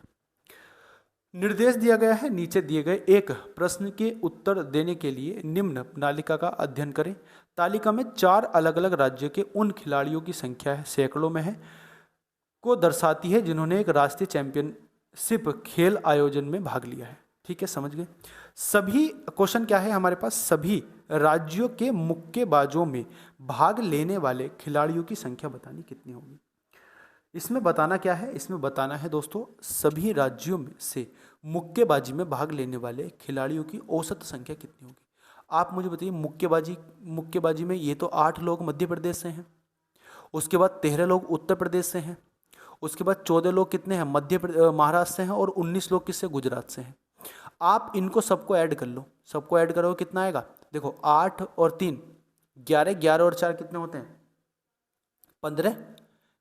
[SPEAKER 1] निर्देश दिया गया है, नीचे दिए गए एक प्रश्न के उत्तर देने के लिए निम्न तालिका का अध्ययन करें। तालिका में 4 अलग अलग राज्यों के उन खिलाड़ियों की संख्या है, सैकड़ों में है, को दर्शाती है जिन्होंने एक राष्ट्रीय चैंपियनशिप खेल आयोजन में भाग लिया है। ठीक है, समझ गए? सभी क्वेश्चन क्या है हमारे पास? सभी राज्यों के मुक्केबाजों में भाग लेने वाले खिलाड़ियों की संख्या बतानी कितनी होगी। इसमें बताना क्या है? इसमें बताना है दोस्तों सभी राज्यों में से मुक्केबाजी में भाग लेने वाले खिलाड़ियों की औसत संख्या कितनी होगी। आप मुझे बताइए, मुक्केबाजी में ये तो 8 लोग मध्य प्रदेश से हैं, उसके बाद 13 लोग उत्तर प्रदेश से हैं, उसके बाद 14 लोग कितने हैं? महाराष्ट्र से हैं, और 19 लोग किससे? गुजरात से हैं। आप इनको सबको ऐड कर लो, सबको ऐड करो कितना आएगा? देखो 8 और 3 11, 11 और 4 कितने होते हैं? 15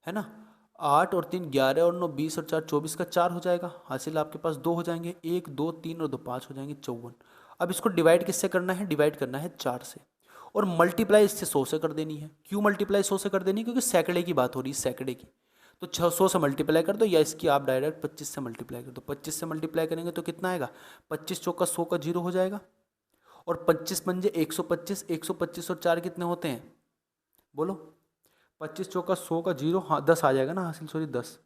[SPEAKER 1] है ना। 8 और 3 11 और 9 20 और 4 24 का 4 हो जाएगा। हासिल आपके पास 2 हो जाएंगे, 1 2 3 और 2 5 हो जाएंगे, 54। अब इसको डिवाइड किससे करना है? डिवाइड करना है 4 से, और मल्टीप्लाई इससे 100 से कर देनी है। क्यों मल्टीप्लाई 100 से कर देनी है? क्योंकि सैकड़े की बात हो रही है, सैकड़े की। तो 600 से मल्टीप्लाई कर दो, या इसकी आप डायरेक्ट 25 से मल्टीप्लाई कर दो। 25 से मल्टीप्लाई करेंगे तो कितना आएगा? 25 चौका 100 का 0 हो जाएगा, और 25 पंजे 125, 125 और 4 कितने होते हैं? बोलो। 25 चौका 100 का 0, हाँ 10 आ जाएगा ना हासिल, सॉरी 10।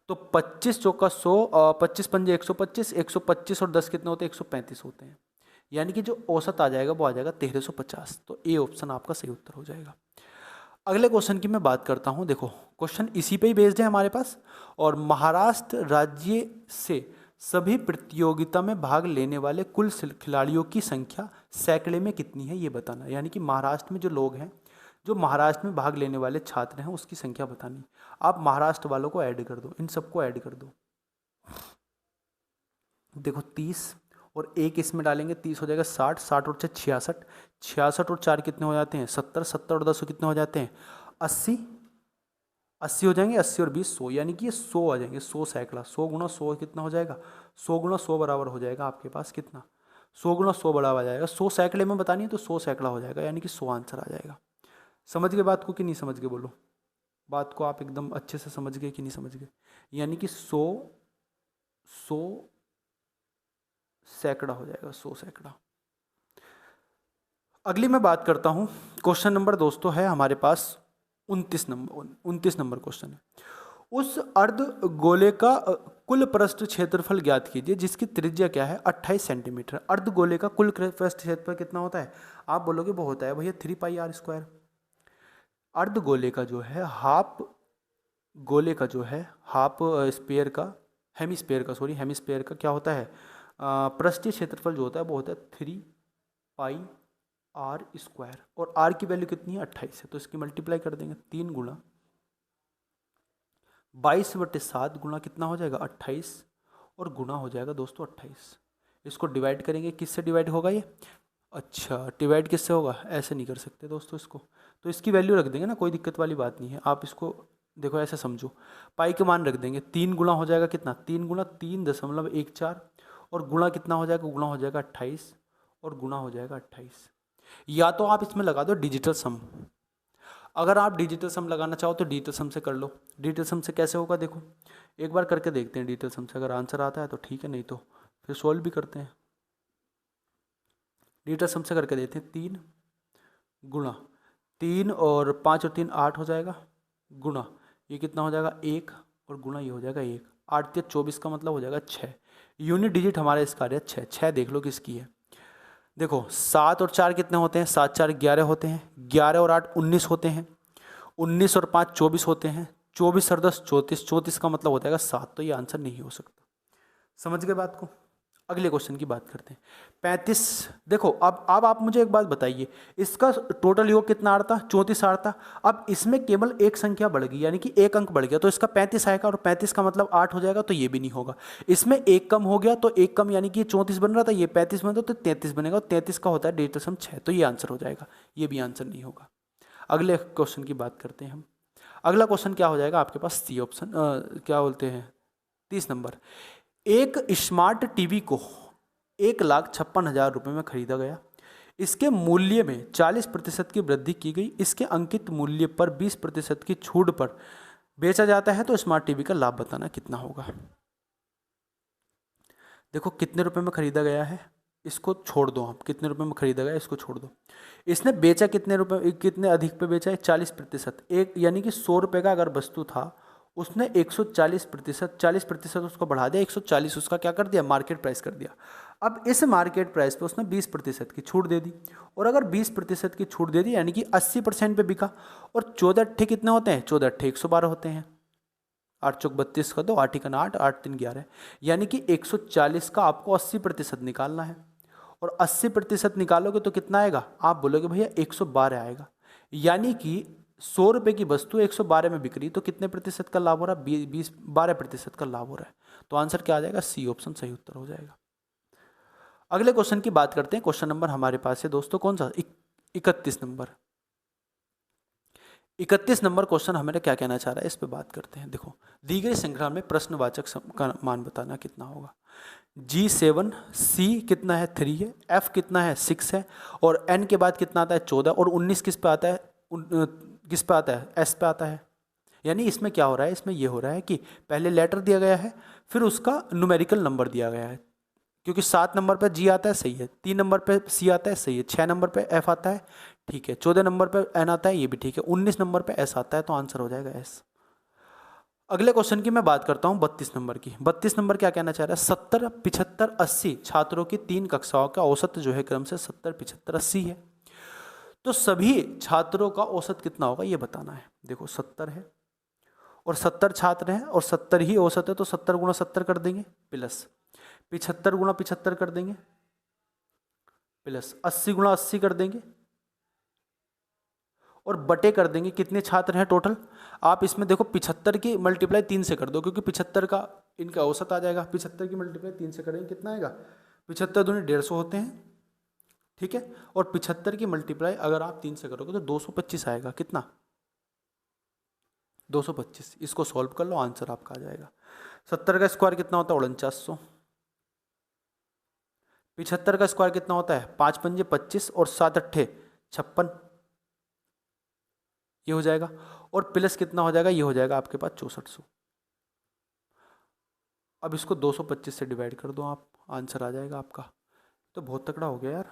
[SPEAKER 1] तो 25 चौका 100, 25 पंजे 125, 125 और 10 कितने होते हैं? 135 होते हैं। यानी कि जो औसत आ जाएगा वो आ जाएगा 1350। तो ए ऑप्शन आपका सही उत्तर हो जाएगा। अगले क्वेश्चन की मैं बात करता हूँ। देखो क्वेश्चन इसी पे ही बेस्ड है हमारे पास। और महाराष्ट्र राज्य से सभी प्रतियोगिता में भाग लेने वाले कुल खिलाड़ियों की संख्या सैकड़े में कितनी है ये बताना। यानी कि महाराष्ट्र में जो लोग हैं, जो महाराष्ट्र में भाग लेने वाले छात्र हैं, उसकी संख्या बतानी। आप महाराष्ट्र वालों को ऐड कर दो, इन सबको ऐड कर दो। देखो 30 और एक इसमें डालेंगे, 30 हो जाएगा 60, 60 और 6 66, 66 और 4 कितने हो जाते हैं? 70, 70 और 10 कितने हो जाते हैं? 80, 80 हो जाएंगे, 80 और 20 100, यानी कि ये 100 आ जाएंगे। 100 सैकड़ा, 100 गुना 100 कितना हो जाएगा? 100 गुना 100 बराबर हो जाएगा आपके पास कितना? 100 गुना 100 बराबर आ जाएगा। 100 सैकड़े में बतानी है तो 100 सैकड़ा हो जाएगा, यानी कि 100 आंसर आ जाएगा। समझ गए बात को कि नहीं समझ गए? बोलो बात को, आप एकदम अच्छे से समझ गए कि नहीं समझ गए? यानी कि 100 सैकड़ा हो जाएगा, 100 सैकड़ा। अगली मैं बात करता हूं। क्वेश्चन नंबर दोस्तों है हमारे पास 29 नंबर क्वेश्चन है। उस अर्ध गोले का कुल पृष्ठ क्षेत्रफल ज्ञात कीजिए जिसकी त्रिज्या क्या है? 28 सेंटीमीटर। अर्ध गोले का कुल पृष्ठ क्षेत्रफल कितना होता है? आप बोलोगे वो होता है भैया 3πr²। अर्ध गोले का जो है हाफ गोले का जो है हाफ स्पेयर का, हेमिस्फेयर का क्या होता है? पृष्ठीय क्षेत्रफल जो होता है वो होता है 3πr²। और r की वैल्यू कितनी है? 28 है। तो इसकी मल्टीप्लाई कर देंगे, 3 गुणा 22/7 गुणा कितना हो जाएगा? 28 और गुणा हो जाएगा दोस्तों 28। इसको डिवाइड करेंगे, किससे डिवाइड होगा ये? अच्छा, डिवाइड किससे होगा? ऐसे नहीं कर सकते दोस्तों इसको, तो इसकी वैल्यू रख देंगे ना, कोई दिक्कत वाली बात नहीं है। आप इसको देखो ऐसे समझो, पाई के मान रख देंगे। 3 गुणा हो जाएगा कितना? 3 गुणा 3.14 और गुणा कितना हो जाएगा? गुणा हो जाएगा 28 और गुणा हो जाएगा 28। या तो आप इसमें लगा दो डिजिटल सम। अगर आप डिजिटल सम लगाना चाहो तो डिजिटल सम से कर लो। डिजिटल सम से कैसे होगा देखो, एक बार करके देखते हैं डिजिटल सम से। अगर आंसर आता है तो ठीक है, नहीं तो फिर सोल्व भी करते हैं। डिजिटल सम से करके देते हैं। 3 गुणा 3 और 5 और 3 8 हो जाएगा, गुणा ये कितना हो जाएगा? 1 और गुणा ये हो जाएगा 1। 8 या 24 का मतलब हो जाएगा 6। यूनिट डिजिट हमारा इसका आ रहा है 6। 6 देख लो किसकी है। देखो 7 और 4 कितने होते हैं? 7 4 11 होते हैं। 11 और 8 19 होते हैं। 19 और 5 24 होते हैं। 24 और 10 34। 34 का मतलब हो जाएगा 7। तो ये आंसर नहीं हो सकता। समझ गए बात को? अगले क्वेश्चन की बात करते हैं। 35। देखो अब आप मुझे एक बात बताइए, इसका टोटल योग कितना आ रहा था? 34 आ रहा था। अब इसमें केवल एक संख्या बढ़ गई, यानी कि एक अंक बढ़ गया, तो इसका 35 आएगा। और 35 का मतलब 8 हो जाएगा, तो ये भी नहीं होगा। इसमें एक कम हो गया, तो एक कम, यानी कि ये 34 बन रहा था, ये 35 बन रहा, तो 33 बनेगा। 33 का होता है डिजिटल सम 6, तो ये आंसर हो जाएगा। ये भी आंसर नहीं होगा। अगले क्वेश्चन की बात करते हैं हम। अगला क्वेश्चन क्या हो जाएगा आपके पास? सी ऑप्शन, क्या बोलते हैं, 30 नंबर। एक स्मार्ट टीवी को 1,56,000 रुपये में खरीदा गया। इसके मूल्य में 40% की वृद्धि की गई। इसके अंकित मूल्य पर 20% की छूट पर बेचा जाता है, तो स्मार्ट टीवी का लाभ बताना कितना होगा। देखो कितने रुपए में खरीदा गया है, इसको छोड़ दो हम, कितने रुपए में खरीदा गया इसको छोड़ दो। इसने बेचा कितने रुपए, कितने अधिक पे बेचा है? 40%। एक यानी कि 100 रुपये का अगर वस्तु था, उसने 140%, 40% उसको बढ़ा दिया, 140 उसका क्या कर दिया? मार्केट प्राइस कर दिया। अब इस मार्केट प्राइस पे उसने 20% की छूट दे दी। और अगर 20% की छूट दे दी, यानी कि 80% पे बिका। और 14 अट्ठे कितने होते हैं? 14 अट्ठे 112 होते हैं। 8 चौक 32 का 2, 8 का 8, 8 3 11, यानी कि 140 का आपको 80% निकालना है। और 80% निकालोगे तो कितना आएगा? आप बोलोगे भैया 112 आएगा। यानी कि 100 रुपये की वस्तु 112 में बिक रही, तो कितने प्रतिशत का लाभ हो रहा है? 12% का लाभ हो रहा है। तो आंसर क्या आ जाएगा? सी ऑप्शन सही उत्तर हो जाएगा। अगले क्वेश्चन की बात करते हैं। क्वेश्चन नंबर हमारे पास है दोस्तों कौन सा? 31 नंबर। 31 नंबर क्वेश्चन हमें क्या कहना चाह रहा है, इस पे बात करते हैं। देखो दी गई श्रृंखला में प्रश्नवाचक का मान बताना कितना होगा। G7, C कितना है? 3 है। F कितना है? 6 है। और N के बाद कितना आता है? 14। और 19 किस पे आता है? किस पे आता है? S पे आता है। यानी इसमें क्या हो रहा है? इसमें यह हो रहा है कि पहले लेटर दिया गया है, फिर उसका न्यूमेरिकल नंबर दिया गया है। क्योंकि 7 नंबर पे G आता है, सही है। 3 नंबर पे C आता है, सही है। 6 नंबर पे F आता है, ठीक है। 14 नंबर पे N आता है, ये भी ठीक है। 19 नंबर पे S आता है, तो आंसर हो जाएगा S। अगले क्वेश्चन की मैं बात करता हूं 32 नंबर की। 32 नंबर क्या कहना चाह रहा है, 70, 75, 80 छात्रों की 3 कक्षाओं का औसत जो है क्रम से 70, 75, 80 है। तो सभी छात्रों का औसत कितना होगा ये बताना है। देखो 70 है और 70 छात्र हैं और 70 ही औसत है, तो 70 गुणा 70 कर देंगे प्लस 75 गुणा 75 कर देंगे प्लस 80 गुणा 80 कर देंगे और बटे कर देंगे कितने छात्र हैं टोटल। आप इसमें देखो 75 की मल्टीप्लाई 3 से कर दो, क्योंकि 75 का इनका औसत आ जाएगा। 75 की मल्टीप्लाई 3 से करेंगे कितना आएगा, 75 दूनी 150 होते हैं, ठीक है। और 75 की मल्टीप्लाई अगर आप 3 से करोगे तो 225 आएगा। कितना, 225। इसको सॉल्व कर लो, आंसर आपका आ जाएगा। 70 का स्क्वायर कितना होता है, 4900। 75 का स्क्वायर कितना होता है, 5 पंजे 25 और 7 अट्ठे 56, ये हो जाएगा। और प्लस कितना हो जाएगा, ये हो जाएगा आपके पास 6400। अब इसको 225 से डिवाइड कर दो आप, आंसर आ जाएगा आपका। तो बहुत तगड़ा हो गया यार,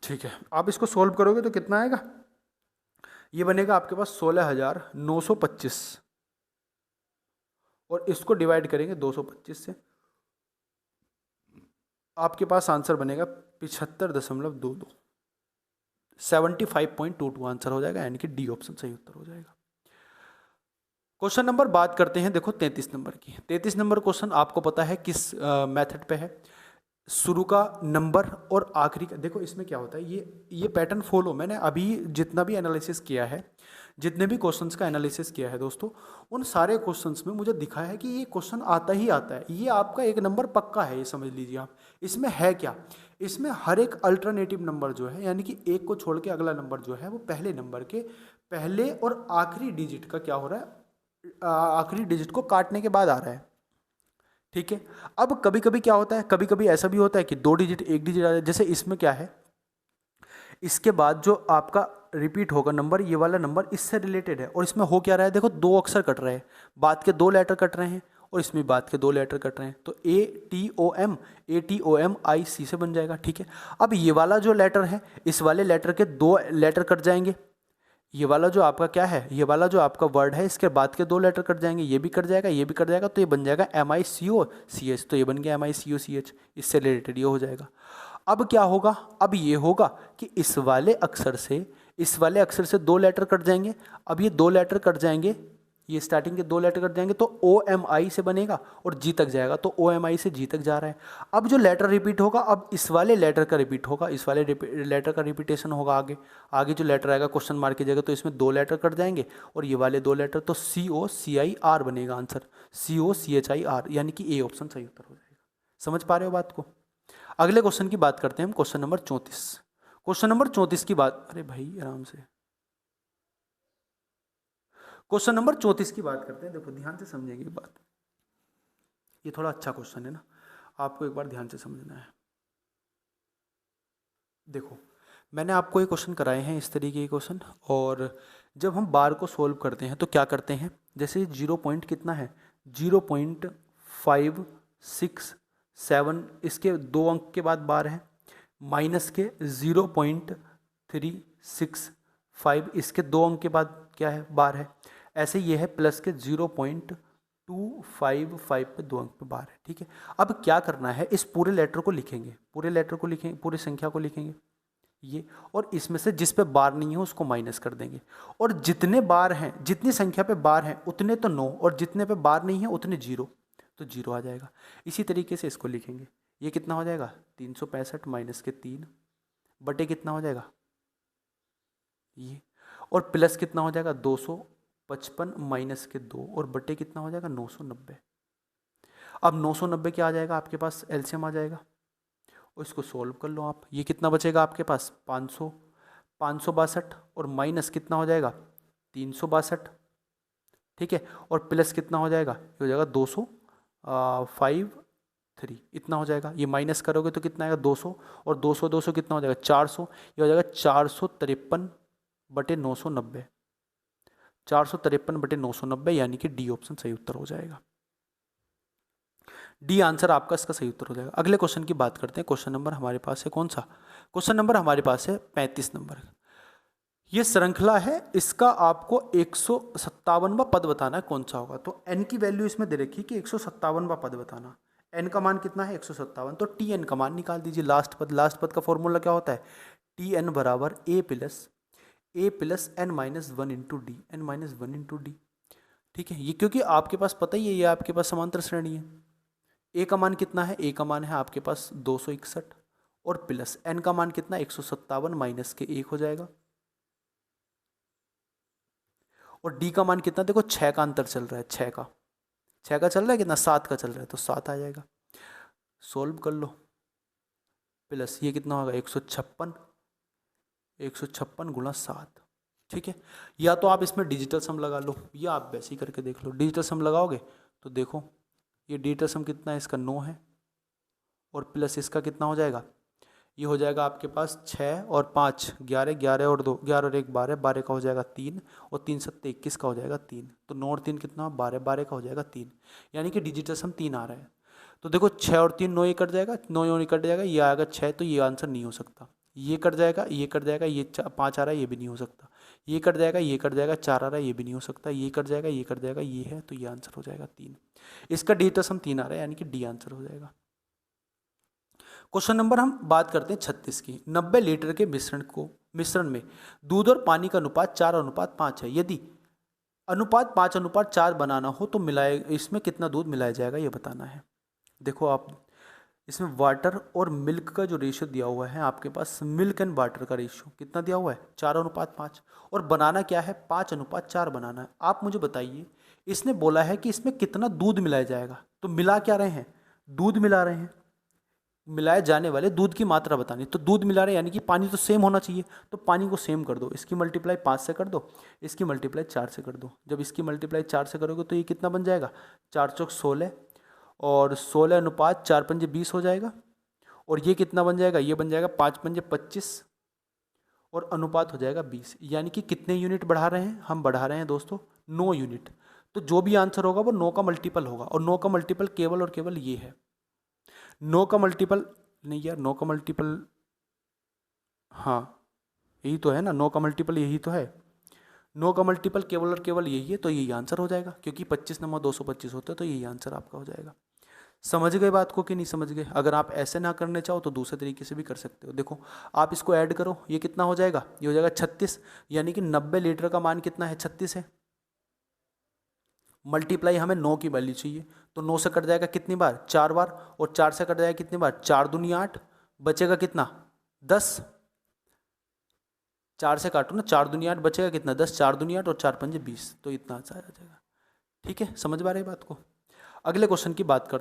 [SPEAKER 1] ठीक है। आप इसको सॉल्व करोगे तो कितना आएगा, ये बनेगा आपके पास 16,925 और इसको डिवाइड करेंगे 225 से, आपके पास आंसर बनेगा 75.22, 75.22 आंसर हो जाएगा, यानी कि डी ऑप्शन सही उत्तर हो जाएगा। क्वेश्चन नंबर बात करते हैं देखो 33 नंबर की। 33 नंबर क्वेश्चन आपको पता है किस मेथड पे है, शुरू का नंबर और आखिरी का। देखो इसमें क्या होता है, ये पैटर्न फॉलो मैंने अभी जितना भी एनालिसिस किया है, जितने भी क्वेश्चंस का एनालिसिस किया है दोस्तों, उन सारे क्वेश्चंस में मुझे दिखा है कि ये क्वेश्चन आता ही आता है। ये आपका एक नंबर पक्का है, ये समझ लीजिए आप। इसमें है क्या, इसमें हर एक अल्टरनेटिव नंबर जो है, यानी कि एक को छोड़ के अगला नंबर जो है, वो पहले नंबर के पहले और आखिरी डिजिट का क्या हो रहा है, आखिरी डिजिट को काटने के बाद आ रहा है, ठीक है। अब कभी कभी क्या होता है, कभी कभी ऐसा भी होता है कि 2 डिजिट 1 डिजिट आ जाए। जैसे इसमें क्या है, इसके बाद जो आपका रिपीट होगा नंबर, ये वाला नंबर इससे रिलेटेड है। और इसमें हो क्या रहा है, देखो 2 अक्षर कट रहे हैं, बात के 2 लेटर कट रहे हैं और इसमें बात के 2 लेटर कट रहे हैं। तो ATOM से बन जाएगा, ठीक है। अब ये वाला जो लेटर है, इस वाले लेटर के 2 लेटर कट जाएंगे। ये वाला जो आपका क्या है, ये वाला जो आपका वर्ड है, इसके बाद के 2 लेटर कट जाएंगे, ये भी कट जाएगा, ये भी कट जाएगा, तो ये बन जाएगा MICOCH। तो ये बन गया MICOCH, इससे रिलेटेड ये हो जाएगा। अब क्या होगा, अब ये होगा कि इस वाले अक्षर से 2 लेटर कट जाएंगे। अब ये 2 लेटर कट जाएंगे, ये स्टार्टिंग के 2 लेटर कट जाएंगे, तो OMI से बनेगा और जी तक जाएगा, तो OMI से जी तक जा रहा है। अब जो लेटर रिपीट होगा, अब इस वाले लेटर का रिपीट होगा, इस वाले लेटर का रिपीटेशन होगा। आगे जो लेटर आएगा क्वेश्चन मार्क की जगह, तो इसमें 2 लेटर कट जाएंगे और ये वाले 2 लेटर, तो COCHIR बनेगा आंसर, COCHIR, यानी कि ए ऑप्शन सही उत्तर हो जाएगा। समझ पा रहे हो बात को। अगले क्वेश्चन की बात करते हैं हम, क्वेश्चन नंबर 34। क्वेश्चन नंबर 34 की बात, अरे भाई आराम से, क्वेश्चन नंबर 34 की बात करते हैं। देखो ध्यान से समझेंगे बात, ये थोड़ा अच्छा क्वेश्चन है ना, आपको एक बार ध्यान से समझना है। देखो मैंने आपको ये क्वेश्चन कराए हैं इस तरीके के क्वेश्चन, और जब हम बार को सोल्व करते हैं तो क्या करते हैं, जैसे 0 पॉइंट कितना है, 0.567, इसके 2 अंक के बाद बार है, माइनस के 0.365, इसके 2 अंक के बाद क्या है, बार है। ऐसे ये है प्लस के 0.255 पे 2 अंक पे बार है, ठीक है। अब क्या करना है, इस पूरे लेटर को लिखेंगे, पूरी संख्या को लिखेंगे ये, और इसमें से जिस पे बार नहीं है उसको माइनस कर देंगे। और जितने बार हैं, जितनी संख्या पे बार हैं उतने तो 9, और जितने पे बार नहीं है उतने 0, तो 0 आ जाएगा। इसी तरीके से इसको लिखेंगे, ये कितना हो जाएगा, 365 माइनस के 3 बटे कितना हो जाएगा ये, और प्लस कितना हो जाएगा 255 माइनस के 2 और बटे कितना हो जाएगा 990। अब 990 क्या आ जाएगा आपके पास, एलसीएम आ जाएगा, और इसको सोल्व कर लो आप। ये कितना बचेगा आपके पास 562 और माइनस कितना हो जाएगा 362, ठीक है। और प्लस कितना हो जाएगा, ये हो जाएगा 253, इतना हो जाएगा। ये माइनस करोगे तो कितना आएगा 200, और 200 कितना हो जाएगा 400, ये हो जाएगा 453 बटे 990, 453 बटे 990, यानी कि डी ऑप्शन सही उत्तर हो जाएगा। डी आंसर आपका इसका सही उत्तर हो जाएगा। अगले क्वेश्चन की बात करते हैं। क्वेश्चन नंबर हमारे पास है कौन सा, क्वेश्चन नंबर हमारे पास है 35 नंबर। ये श्रृंखला है, इसका आपको 157वां पद बताना है कौन सा होगा। तो n की वैल्यू इसमें दे रखी है कि 157वां पद बताना। n का मान कितना है 157, तो tn का मान निकाल दीजिए। लास्ट पद का फॉर्मूला क्या होता है, tn बराबर a plus n minus 1 into D, N minus 1 into D. ठीक है, ये क्योंकि आपके पास पता ही है ये आपके पास समांतर श्रेणी है। a का मान कितना है, a का मान है आपके पास 261 और प्लस n का मान कितना 157 माइनस के 1 हो जाएगा, और d का मान कितना, देखो 6 का अंतर चल रहा है, 6 का चल रहा है कितना, 7 का चल रहा है, तो 7 आ जाएगा। सोल्व कर लो, प्लस ये कितना होगा 156 गुणा 7। ठीक है, या तो आप इसमें डिजिटल सम लगा लो या आप वैसे ही करके देख लो। डिजिटल सम लगाओगे तो देखो ये डिजिटल सम कितना है, इसका 9 है और प्लस इसका कितना हो जाएगा, ये हो जाएगा आपके पास 6 और 5 11, 11 और 2 11 और 1 12, 12 का हो जाएगा 3 और 3 7 21 का हो जाएगा 3, तो 9 और 3 कितना 12, 12 का हो जाएगा 3, यानी कि डिजिटल सम 3 आ रहा है। तो देखो 6 और 3 9 ये कट जाएगा, 9 ये कट जाएगा, ये आएगा 6, तो ये आंसर नहीं हो सकता। ये कट जाएगा, ये कट जाएगा, ये 5 आ रहा है, ये भी नहीं हो सकता। ये कट जाएगा, ये कट जाएगा, 4 आ रहा है, ये भी नहीं हो सकता। ये कट जाएगा, ये कट जाएगा, ये है, तो ये आंसर हो जाएगा 3। इसका डिजिटल सम 3 आ रहा है, यानी कि डी आंसर हो जाएगा। क्वेश्चन नंबर हम बात करते हैं 36 की। 90 लीटर के मिश्रण में दूध और पानी का अनुपात 4:5 है। यदि अनुपात 5:4 बनाना हो तो इसमें कितना दूध मिलाया जाएगा, ये बताना है। देखो आप इसमें वाटर और मिल्क का जो रेशियो दिया हुआ है आपके पास, मिल्क एंड वाटर का रेशियो कितना दिया हुआ है 4:5, और बनाना क्या है 5:4 बनाना है। आप मुझे बताइए, इसने बोला है कि इसमें कितना दूध मिलाया जाएगा, तो मिला क्या रहे हैं, दूध मिला रहे हैं, मिलाए जाने वाले दूध की मात्रा बतानी। तो दूध मिला रहे हैं यानी कि पानी तो सेम होना चाहिए, तो पानी को सेम कर दो, इसकी मल्टीप्लाई 5 से कर दो, इसकी मल्टीप्लाई 4 से कर दो। जब इसकी मल्टीप्लाई 4 से करोगे तो ये कितना बन जाएगा 4 चौक 16 और 16:4 = 20 हो जाएगा, और ये कितना बन जाएगा, ये बन जाएगा 5 × 25 और अनुपात हो जाएगा 20। यानी कि कितने यूनिट बढ़ा रहे हैं, हम बढ़ा रहे हैं दोस्तों 9 यूनिट। तो जो भी आंसर होगा वो 9 का मल्टीपल होगा, और 9 का मल्टीपल केवल और केवल ये है। 9 का मल्टीपल नहीं यार, 9 का मल्टीपल, हाँ यही तो है ना, 9 का मल्टीपल यही तो है। 9 का मल्टीपल केवल और केवल यही है, तो यही आंसर हो जाएगा, क्योंकि 25 नंबर 225 होते हैं, तो यही आंसर आपका हो जाएगा। समझ गए बात को कि नहीं समझ गए? अगर आप ऐसे ना करने चाहो तो दूसरे तरीके से भी कर सकते हो। देखो आप इसको ऐड करो, ये कितना हो जाएगा, ये हो जाएगा 36, यानी कि 90 लीटर का मान कितना है 36 है। मल्टीप्लाई हमें 9 की वैल्यू चाहिए, तो 9 से कट जाएगा कितनी बार 4 बार, और 4 से कट जाएगा कितनी बार 4 दूनी 8, बचेगा कितना 10। 4 से काटो ना, 4 दूनी 8 बचेगा कितना 10, 4 दूनी 8 और 4 × 5 = 20, तो इतना आ जाएगा। ठीक है, समझ पा रहे बात को? अगले क्वेश्चन की बात करता हूँ।